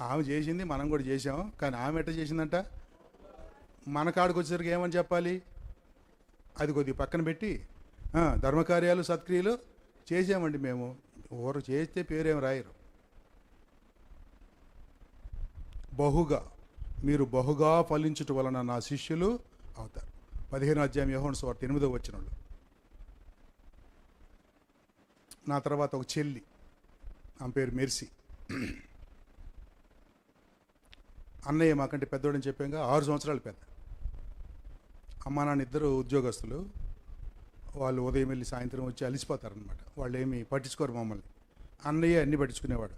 ఆమె చేసింది, మనం కూడా చేసాం. కానీ ఆమె ఎట్ట చేసిందంట? మన కాడికి వచ్చేసరికి ఏమని చెప్పాలి? అది కొద్దిగా పక్కన పెట్టి ధర్మకార్యాలు సత్క్రియలు చేసామండి మేము. ఎవరు చేస్తే పేరేం రాయరు. బహుగా, మీరు బహుగా ఫలించుట వలన నా శిష్యులు అవుతారు. 15వ అధ్యాయం యోహాను సువార్త 8వ వచనంలో. నా తర్వాత ఒక చెల్లి, ఆమె పేరు మెర్సీ. అన్నయ్య మాకంటే పెద్దోడని చెప్పాక 6 సంవత్సరాలు పెద్ద. అమ్మా నాన్న ఇద్దరు ఉద్యోగస్తులు. వాళ్ళు ఉదయం వెళ్ళి సాయంత్రం వచ్చి అలిసిపోతారనమాట. వాళ్ళు ఏమి పట్టించుకోరు మమ్మల్ని. అన్నయ్య అన్నీ పట్టించుకునేవాడు.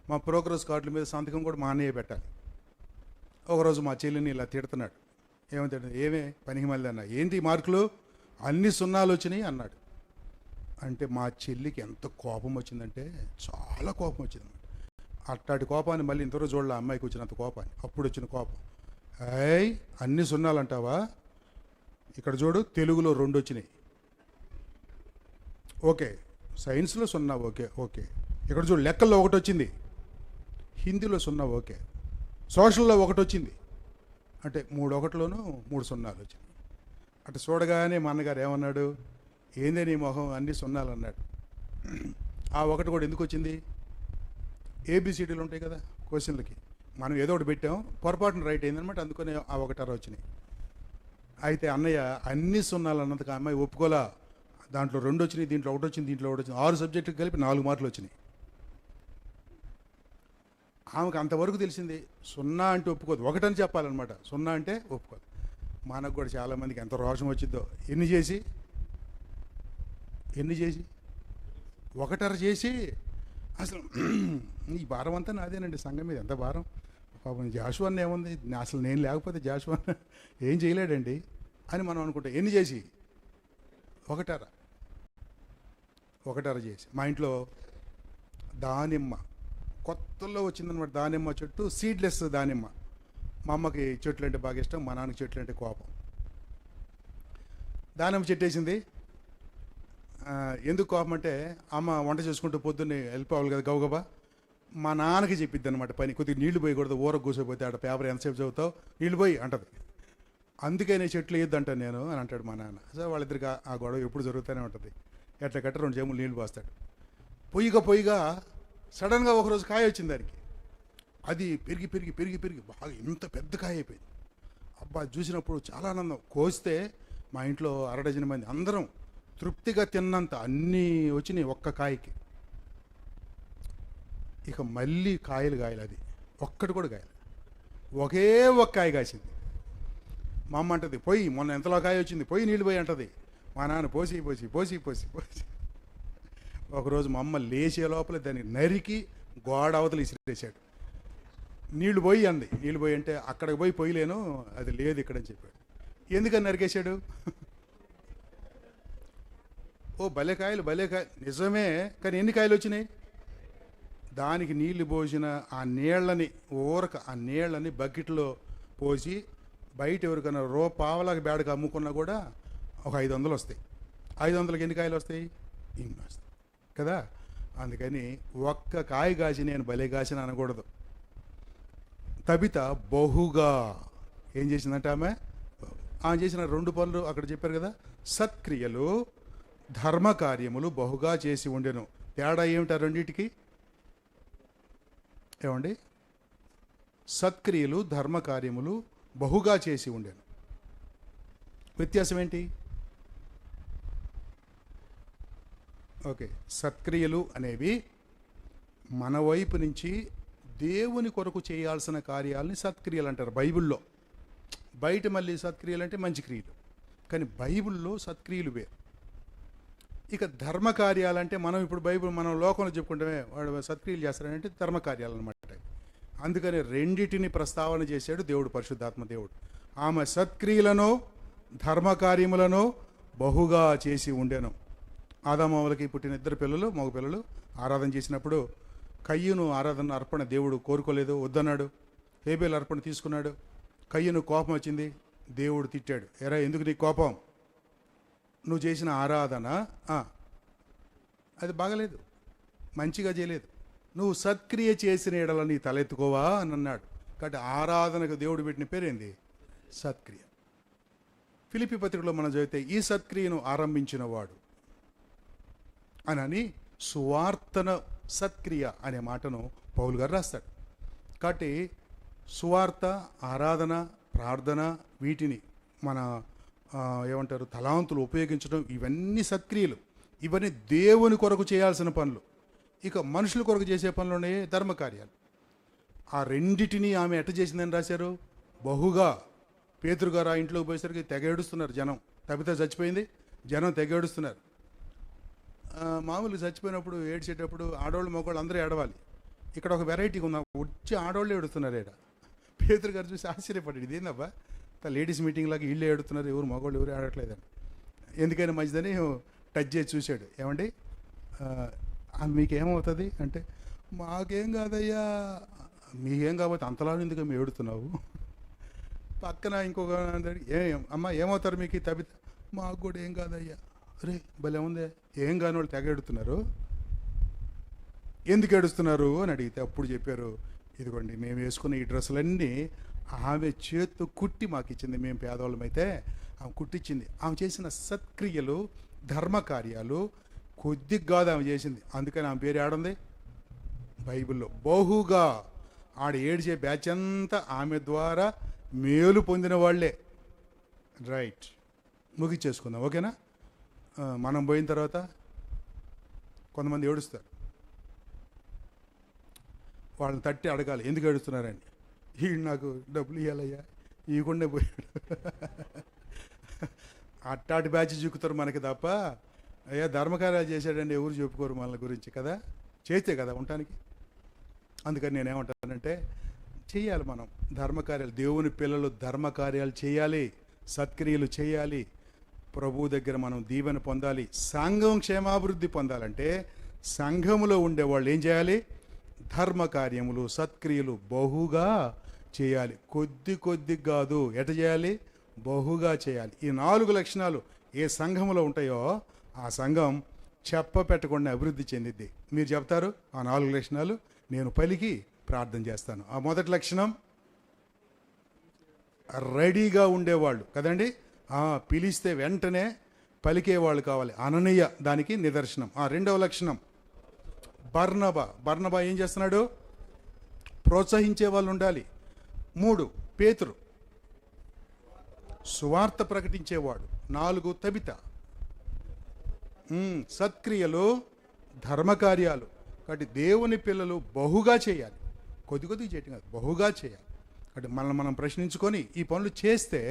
మా ప్రోగ్రెస్ కార్డుల మీద సంతకం కూడా మా అన్నయ్య పెట్టాలి. ఒకరోజు మా చెల్లిని ఇలా తిడుతున్నాడు. ఏమంటాడు? ఏమే పనికి మళ్ళీ అన్న, ఏంటి మార్కులు అన్ని 0 వచ్చినాయి అన్నాడు. అంటే మా చెల్లికి ఎంత కోపం వచ్చిందంటే చాలా కోపం వచ్చింది. అట్లాంటి కోపాన్ని మళ్ళీ ఇంతవరకు చూడాలి అమ్మాయికి వచ్చినంత కోపాన్ని. అప్పుడు వచ్చిన కోపం, అన్ని 0 అంటావా? ఇక్కడ చూడు, తెలుగులో 2 వచ్చినాయి, ఓకే. సైన్స్లో 0, ఓకే ఓకే. ఇక్కడ చూడు, లెక్కల్లో 1 వచ్చింది, హిందీలో 0, ఓకే. సోషల్లో 1 వచ్చింది. అంటే 3 1లోనూ 3 0 వచ్చింది. అటు చూడగానే మా అన్నగారు ఏమన్నాడు? ఏందే నీ మొహం అన్ని 0 అన్నాడు. ఆ 1 కూడా ఎందుకు వచ్చింది? ABCDలు ఉంటాయి కదా క్వశ్చన్లకి, మనం ఏదో ఒకటి పెట్టాం, పొరపాటున రైట్ అయిందనమాట, అందుకని ఆ 1 వచ్చినాయి. అయితే అన్నయ్య అన్ని 0 అన్నందుకు అమ్మాయి ఒప్పుకోలా. దాంట్లో 2 వచ్చినాయి, దీంట్లో 1 వచ్చింది, దీంట్లో 1 వచ్చింది. 6 సబ్జెక్టుకి కలిపి 4 మార్కులు వచ్చినాయి. ఆమెకు అంతవరకు తెలిసింది 0 అంటే ఒప్పుకోదు, 1 అని చెప్పాలన్నమాట. 0 అంటే ఒప్పుకోదు. మనకు కూడా చాలామందికి ఎంత రోషం వచ్చిందో. ఎన్ని చేసి 1 చేసి అసలు ఈ భారం అంతా నాదేనండి సంఘం మీద. ఎంత భారం పాపం. జాషువా అన్న ఏముంది, అసలు నేను లేకపోతే జాషువా అన్న ఏం చేయలేడండి అని మనం అనుకుంటాం. ఎన్ని చేసి 1 చేసి. మా ఇంట్లో దానిమ్మ కొత్తలో వచ్చిందనమాట. దానిమ్మ చెట్టు, సీడ్లెస్ దానిమ్మ. మా అమ్మకి చెట్లు అంటే బాగా ఇష్టం, మా నాన్నకి చెట్లు అంటే కోపం. దానిమ్మ చెట్టు వేసింది. ఎందుకు కోపం అంటే, అమ్మ వంట చేసుకుంటూ పొద్దున్నే వెళ్ళిపోవాలి కదా గబగబా. మా నాన్నకి చెప్పిద్ది అనమాట పని, కొద్దిగా నీళ్లు పోయకూడదు, ఊరకు కూర్చోపోతే ఆడ పేపర్ ఎంతసేపు చదువుతావు, నీళ్ళు పోయి అంటది. అందుకే నేను చెట్లు వేయొద్దంటాను నేను అని అంటాడు మా నాన్న. సో వాళ్ళిద్దరికి ఆ గొడవ ఎప్పుడు జరుగుతూనే ఉంటుంది. ఎట్లా కట్ట 2 చెంబులు నీళ్ళు పోస్తాడు. పొయ్యిగా సడన్గా ఒకరోజు కాయ వచ్చింది దానికి. అది పెరిగి బాగా ఇంత పెద్ద కాయ అయిపోయింది. అబ్బా చూసినప్పుడు చాలా ఆనందం. కోస్తే మా ఇంట్లో 6 డజన్ మంది అందరం తృప్తిగా తిన్నంత అన్నీ వచ్చినాయి ఒక్క కాయకి. ఇక మళ్ళీ కాయలు అది ఒక్కటి కూడా కాయలు, ఒకే ఒక్క కాయ కాసింది. మా అమ్మ అంటది, పోయి మొన్న ఎంతలో కాయ వచ్చింది, పోయి నీళ్ళు పోయి అంటది. మా నాన్న పోసి ఒకరోజు మా అమ్మ లేచే లోపల దాన్ని నరికి గోడ అవతల ఇసిరేసాడు. నీళ్లు పోయి అంది. నీళ్ళు పోయి అంటే అక్కడికి పోయి పోయలేను, అది లేదు ఇక్కడ అని చెప్పాడు. ఎందుకని నరికేశాడు? ఓ భలే కాయలు నిజమే, కానీ ఎన్ని కాయలు వచ్చినాయి? దానికి నీళ్లు పోసిన ఆ నీళ్ళని ఆ నీళ్ళని బకెట్లో పోసి బయట ఎవరికైనా పావలాగా బేడగా అమ్ముకున్నా కూడా ఒక 500 వస్తాయి. 500కి ఎన్ని కాయలు వస్తాయి? ఇన్ని వస్తాయి కదా. అందుకని ఒక్క కాయ కాసి నేను భలే కాసిన అనకూడదు. తబిత బహుగా ఏం చేసిందంటే ఆమె చేసిన 2 పనులు అక్కడ చెప్పారు కదా. సత్క్రియలు ధర్మకార్యములు బహుగా చేసి ఉండెను. తేడా ఏమిటా రెండింటికి? ఏమండి? సత్క్రియలు ధర్మకార్యములు బహుగా చేసి ఉండెను. వ్యత్యాసం ఏంటి? ఓకే, సత్క్రియలు అనేవి మన వైపు నుంచి దేవుని కొరకు చేయాల్సిన కార్యాలని సత్క్రియలు అంటారు బైబిల్లో. బయట మళ్ళీ సత్క్రియలు అంటే మంచి క్రియలు, కానీ బైబిల్లో సత్క్రియలు వేరు. ఇక ధర్మకార్యాలంటే మనం లోకంలో చెప్పుకుంటామే, వాడు సత్క్రియలు చేస్తారంటే ధర్మకార్యాలు అనమాట. అందుకని రెండిటిని ప్రస్తావన చేశాడు దేవుడు, పరిశుద్ధాత్మ దేవుడు. ఆమె సత్క్రియలను ధర్మకార్యములను బహుగా చేసి ఉండెను. ఆదామవ్వలకి పుట్టిన 2 పిల్లలు, మగ పిల్లలు ఆరాధన చేసినప్పుడు కయ్యూను ఆరాధన అర్పణ దేవుడు కోరుకోలేదు, వద్దన్నాడు. హేబేలు అర్పణ తీసుకున్నాడు. కయ్యూను కోపం వచ్చింది, దేవుడు తిట్టాడు. ఎరా ఎందుకు నీ కోపం? నువ్వు చేసిన ఆరాధన అది బాగలేదు, మంచిగా చేయలేదు. నువ్వు సత్క్రియ చేసిన ఎడల నీ తలెత్తుకోవా అని అన్నాడు. కాబట్టి ఆరాధనకు దేవుడు పెట్టిన పేరేంది? సత్క్రియ. ఫిలిప్పీ పత్రికలో మనం చదివితే ఈ సత్క్రియను ఆరంభించిన వాడు అని సువార్తన సత్క్రియ అనే మాటను పౌలు గారు రాస్తాడు. కాబట్టి సువార్త, ఆరాధన, ప్రార్థన, వీటిని మన ఏమంటారు తలాంతులు ఉపయోగించడం, ఇవన్నీ సత్క్రియలు. ఇవన్నీ దేవుని కొరకు చేయాల్సిన పనులు. ఇక మనుషుల కొరకు చేసే పనులునే ధర్మకార్యాలు. ఆ రెండిటిని ఆమె ఎట్ట చేసిందని రాశారు? బహుగా. పేతురు గారు ఆ ఇంట్లోకి పోయేసరికి తెగ ఏడుస్తున్నారు జనం. తబిత చచ్చిపోయింది, జనం తెగ ఏడుస్తున్నారు. మామూలుగా చచ్చిపోయినప్పుడు ఏడ్చేటప్పుడు ఆడవాళ్ళు మగవాళ్ళు అందరూ ఏడవాలి. ఇక్కడ ఒక వెరైటీ ఉందా, వచ్చి ఆడవాళ్ళు ఏడుస్తున్నారు. ఏడ పేతురు గారు చూసి ఆశ్చర్యపడ్డాడు, ఇదేందబ్బా లేడీస్ మీటింగ్ లాగా వీళ్ళు ఏడుతున్నారు, ఎవరు మగవాళ్ళు ఎవరు ఏడట్లేదని. ఎందుకైనా మంచిదని టచ్ చేసి చూశాడు. ఏమండి మీకేమవుతుంది అంటే, మాకేం కాదయ్యా. మీకేం కాబట్టి అంతలా ఎందుకు మేము ఏడుతున్నావు? పక్కన ఇంకొక అమ్మ ఏమవుతారు మీకు? తబిత మాకు కూడా ఏం కాదయ్యా. అరే భలే ఉందే, ఏం కాని వాళ్ళు తెగ ఏడుతున్నారు. ఎందుకు ఏడుస్తున్నారు అని అడిగితే అప్పుడు చెప్పారు, ఇదిగోండి మేము వేసుకున్న ఈ డ్రెస్సులన్నీ ఆమె చేత్తో కుట్టి మాకు ఇచ్చింది. మేము పేదవాళ్ళమైతే ఆమె కుట్టించింది. ఆమె చేసిన సత్క్రియలు ధర్మకార్యాలు కొద్దిగా కాదు ఆమె చేసింది. అందుకని ఆమె పేరు ఏడుంది బైబిల్లో? బహుగా. ఆడ ఏడ్చే బ్యాచ్ అంతా ఆమె ద్వారా మేలు పొందిన వాళ్ళే. రైట్, ముగిచ్చేసుకుందాం, ఓకేనా? మనం పోయిన తర్వాత కొంతమంది ఏడుస్తారు. వాళ్ళని తట్టి అడగాలి, ఎందుకు ఏడుస్తున్నారని. వీడు నాకు డబ్బులు ఇవ్వాలయ్యా, ఇవ్వకుండా పోయాడు. అట్టాటి బ్యాచ్ చూకుతారు మనకి తప్ప, అయ్యా ధర్మకార్యాలు చేశాడండి ఎవరు చెప్పుకోరు మన గురించి కదా. చేస్తే కదా ఉండటానికి. అందుకని నేనేమంటానంటే, చేయాలి మనం ధర్మకార్యాలు. దేవుని పిల్లలు ధర్మకార్యాలు చేయాలి, సత్క్రియలు చేయాలి. ప్రభు దగ్గర మనం దీవెన పొందాలి. సంఘం క్షేమాభివృద్ధి పొందాలంటే సంఘములో ఉండేవాళ్ళు ఏం చేయాలి? ధర్మకార్యములు, సత్క్రియలు బహుగా చేయాలి. కొద్ది కాదు. ఎట చేయాలి? బహుగా చేయాలి. ఈ 4 లక్షణాలు ఏ సంఘములో ఉంటాయో ఆ సంఘం చెప్ప పెట్టకుండా అభివృద్ధి చెందిద్ది. మీరు చెప్తారు ఆ 4 లక్షణాలు, నేను పలికి ప్రార్థన చేస్తాను. ఆ మొదటి లక్షణం రెడీగా ఉండేవాళ్ళు కదండి. పిలిస్తే వెంటనే పలికేవాళ్ళు కావాలి. అననీయ దానికి నిదర్శనం. రెండవ లక్షణం బర్నబా ఏం చేస్తున్నాడు? ప్రోత్సహించే వాళ్ళు ఉండాలి. 3 పేతురు సువార్త ప్రకటించేవాడు. 4 తబిత సత్క్రియలు ధర్మకార్యాలు. కాబట్టి దేవుని పిల్లలు బహుగా చేయాలి. కొద్ది చేయటం కాదు, బహుగా చేయాలి. అంటే మనం ప్రశ్నించుకొని ఈ పనులు చేస్తే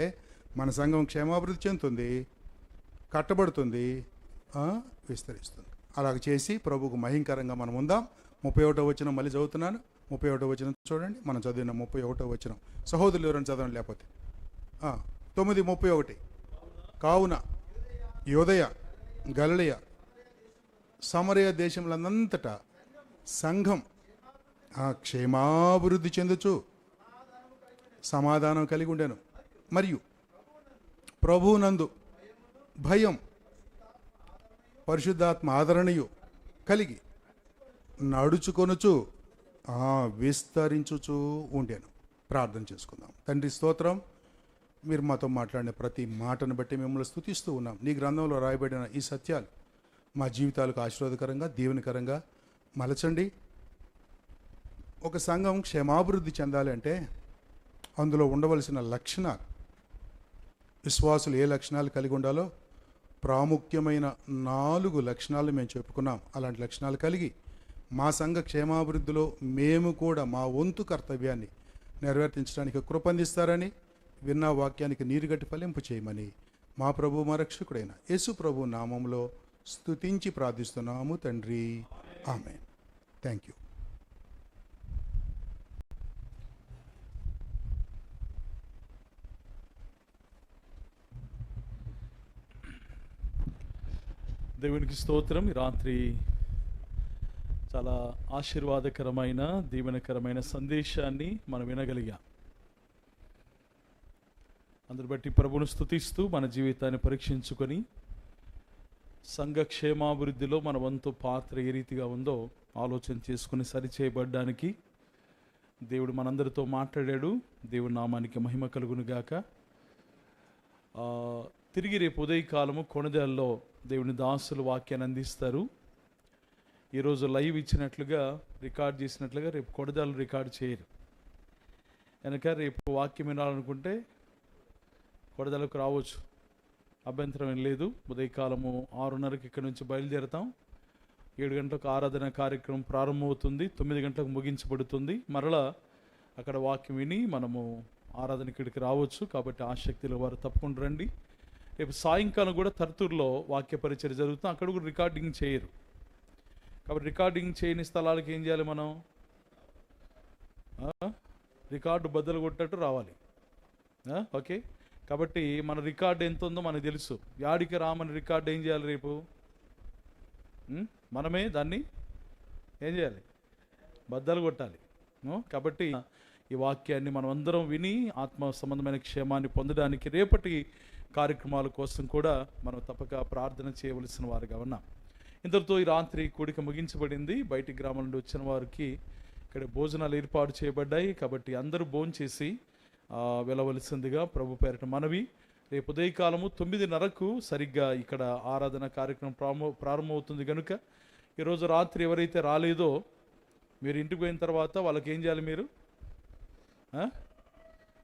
మన సంఘం క్షేమాభివృద్ధి చెందుతుంది, కట్టబడుతుంది, విస్తరిస్తుంది. అలాగ చేసి ప్రభువుకు మహింకరంగా మనం ఉందాం. 31వ వచనం మళ్ళీ చదువుతున్నాను. 31వ వచనం చూడండి. మనం చదివిన 31వ వచనం. సహోదరులు ఎవరైనా చదవండి, లేకపోతే 9:31 కావున యోదయ గలిలయ సమరయ దేశములంతటా సంఘం క్షేమాభివృద్ధి చెందుచు సమాధానం కలిగి ఉండెను. మరియు ప్రభువునందు భయం పరిశుద్ధాత్మ ఆదరణయు కలిగి నడుచుకొనుచు విస్తరించుచు ఉండెను. ప్రార్థన చేసుకుందాం. తండ్రి స్తోత్రం, మీరు మాతో మాట్లాడిన ప్రతి మాటను బట్టి మిమ్మల్ని స్తుతిస్తూ ఉన్నాం. నీ గ్రంథంలో రాయబడిన ఈ సత్యాలు మా జీవితాలకు ఆశీర్వాదకరంగా దీవెనకరంగా మలచండి. ఒక సంఘం క్షేమాభివృద్ధి చెందాలి అంటే అందులో ఉండవలసిన లక్షణాలు, విశ్వాసులు ఏ లక్షణాలు కలిగి ఉండాలో ప్రాముఖ్యమైన 4 లక్షణాలు మేము చెప్పుకున్నాం. అలాంటి లక్షణాలు కలిగి మా సంఘ క్షేమాభివృద్ధిలో మేము కూడా మా వంతు కర్తవ్యాన్ని నెరవేర్తించడానికి కృపందిస్తారని, విన్న వాక్యానికి నీరుగట్టి ఫలింపు చేయమని మా ప్రభు మా రక్షకుడైన యేసు ప్రభు నామంలో స్తుతించి ప్రార్థిస్తున్నాము తండ్రి. ఆమేన్. Thank you. దేవునికి స్తోత్రం. ఈ రాత్రి చాలా ఆశీర్వాదకరమైన దీవెనకరమైన సందేశాన్ని మనం వినగలిగాం. అందుని బట్టి ప్రభువును స్తుతిస్తూ మన జీవితాన్ని పరీక్షించుకొని సంఘ క్షేమాభివృద్ధిలో మన వంతు పాత్ర ఏ రీతిగా ఉందో ఆలోచన చేసుకుని సరిచేయబడ్డానికి దేవుడు మనందరితో మాట్లాడాడు. దేవుడి నామానికి మహిమ కలుగునుగాక. తిరిగి రేపు ఉదయకాలము కొణిదెలలో దేవుని దాసులు వాక్యాన్ని అందిస్తారు. ఈరోజు లైవ్ ఇచ్చినట్లుగా రికార్డ్ చేసినట్లుగా రేపు కొణిదెలు రికార్డ్ చేయరు కనుక రేపు వాక్యం వినాలనుకుంటే కొణిదెలకు రావచ్చు, అభ్యంతరం ఏం లేదు. ఉదయకాలము 6:30కి ఇక్కడి నుంచి బయలుదేరుతాం. 7 గంటలకు ఆరాధన కార్యక్రమం ప్రారంభమవుతుంది. 9 గంటలకు ముగించబడుతుంది. మరలా అక్కడ వాక్యం విని మనము ఆరాధన ఇక్కడికి రావచ్చు. కాబట్టి ఆసక్తిలో వారు తప్పకుండా రండి. రేపు సాయంకాలం కూడా తర్తూరులో వాక్య పరిచయం జరుగుతుంది. అక్కడ కూడా రికార్డింగ్ చేయరు. కాబట్టి రికార్డింగ్ చేయని స్థలాలకు ఏం చేయాలి? మనం రికార్డు బద్దలు కొట్టట్టు రావాలి. ఓకే, కాబట్టి మన రికార్డు ఎంత ఉందో మనకు తెలుసు. యాడికి రామని రికార్డు ఏం చేయాలి? రేపు మనమే దాన్ని ఏం చేయాలి? బద్దలు కొట్టాలి. కాబట్టి ఈ వాక్యాన్ని మనం అందరం విని ఆత్మ సంబంధమైన క్షేమాన్ని పొందడానికి రేపటి కార్యక్రమాల కోసం కూడా మనం తప్పక ప్రార్థన చేయవలసిన వారుగా ఉన్నాం. ఇంతటితో ఈ రాత్రి కూడిక ముగించబడింది. బయటి గ్రామాల నుండి వచ్చిన వారికి ఇక్కడ భోజనాలు ఏర్పాటు చేయబడ్డాయి. కాబట్టి అందరూ భోంచేసి వెళ్ళవలసిందిగా ప్రభు పేరిట మనవి. రేపు ఉదయకాలము 9:30కు సరిగ్గా ఇక్కడ ఆరాధన కార్యక్రమం ప్రారంభమవుతుంది కనుక ఈరోజు రాత్రి ఎవరైతే రాలేదో మీరు ఇంటికి పోయిన తర్వాత వాళ్ళకి ఏం చేయాలి? మీరు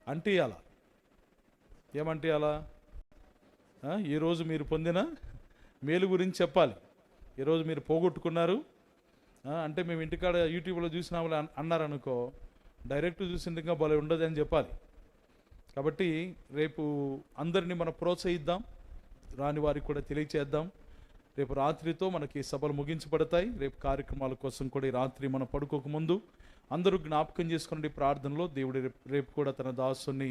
అంటియాలా? ఏమంటియాలా? ఈరోజు మీరు పొందిన మేలు గురించి చెప్పాలి. ఈరోజు మీరు పోగొట్టుకున్నారు అంటే మేము ఇంటికాడ యూట్యూబ్లో చూసిన వాళ్ళు అన్నారనుకో, డైరెక్ట్ చూసిండగా భలే ఉండదు అని చెప్పాలి. కాబట్టి రేపు అందరినీ మనం ప్రోత్సహిద్దాం, రాని వారికి కూడా తెలియచేద్దాం. రేపు రాత్రితో మనకి సభలు ముగించబడతాయి. రేపు కార్యక్రమాల కోసం కూడా ఈ రాత్రి మనం పడుకోకముందు అందరూ జ్ఞాపకం చేసుకునే ప్రార్థనలో దేవుడు రేపు కూడా తన దాసుని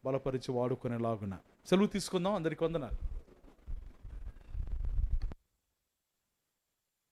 బలపరిచి వాడుకునేలాగున సెలవు తీసుకుందాం. అందరికీ వందనాలు.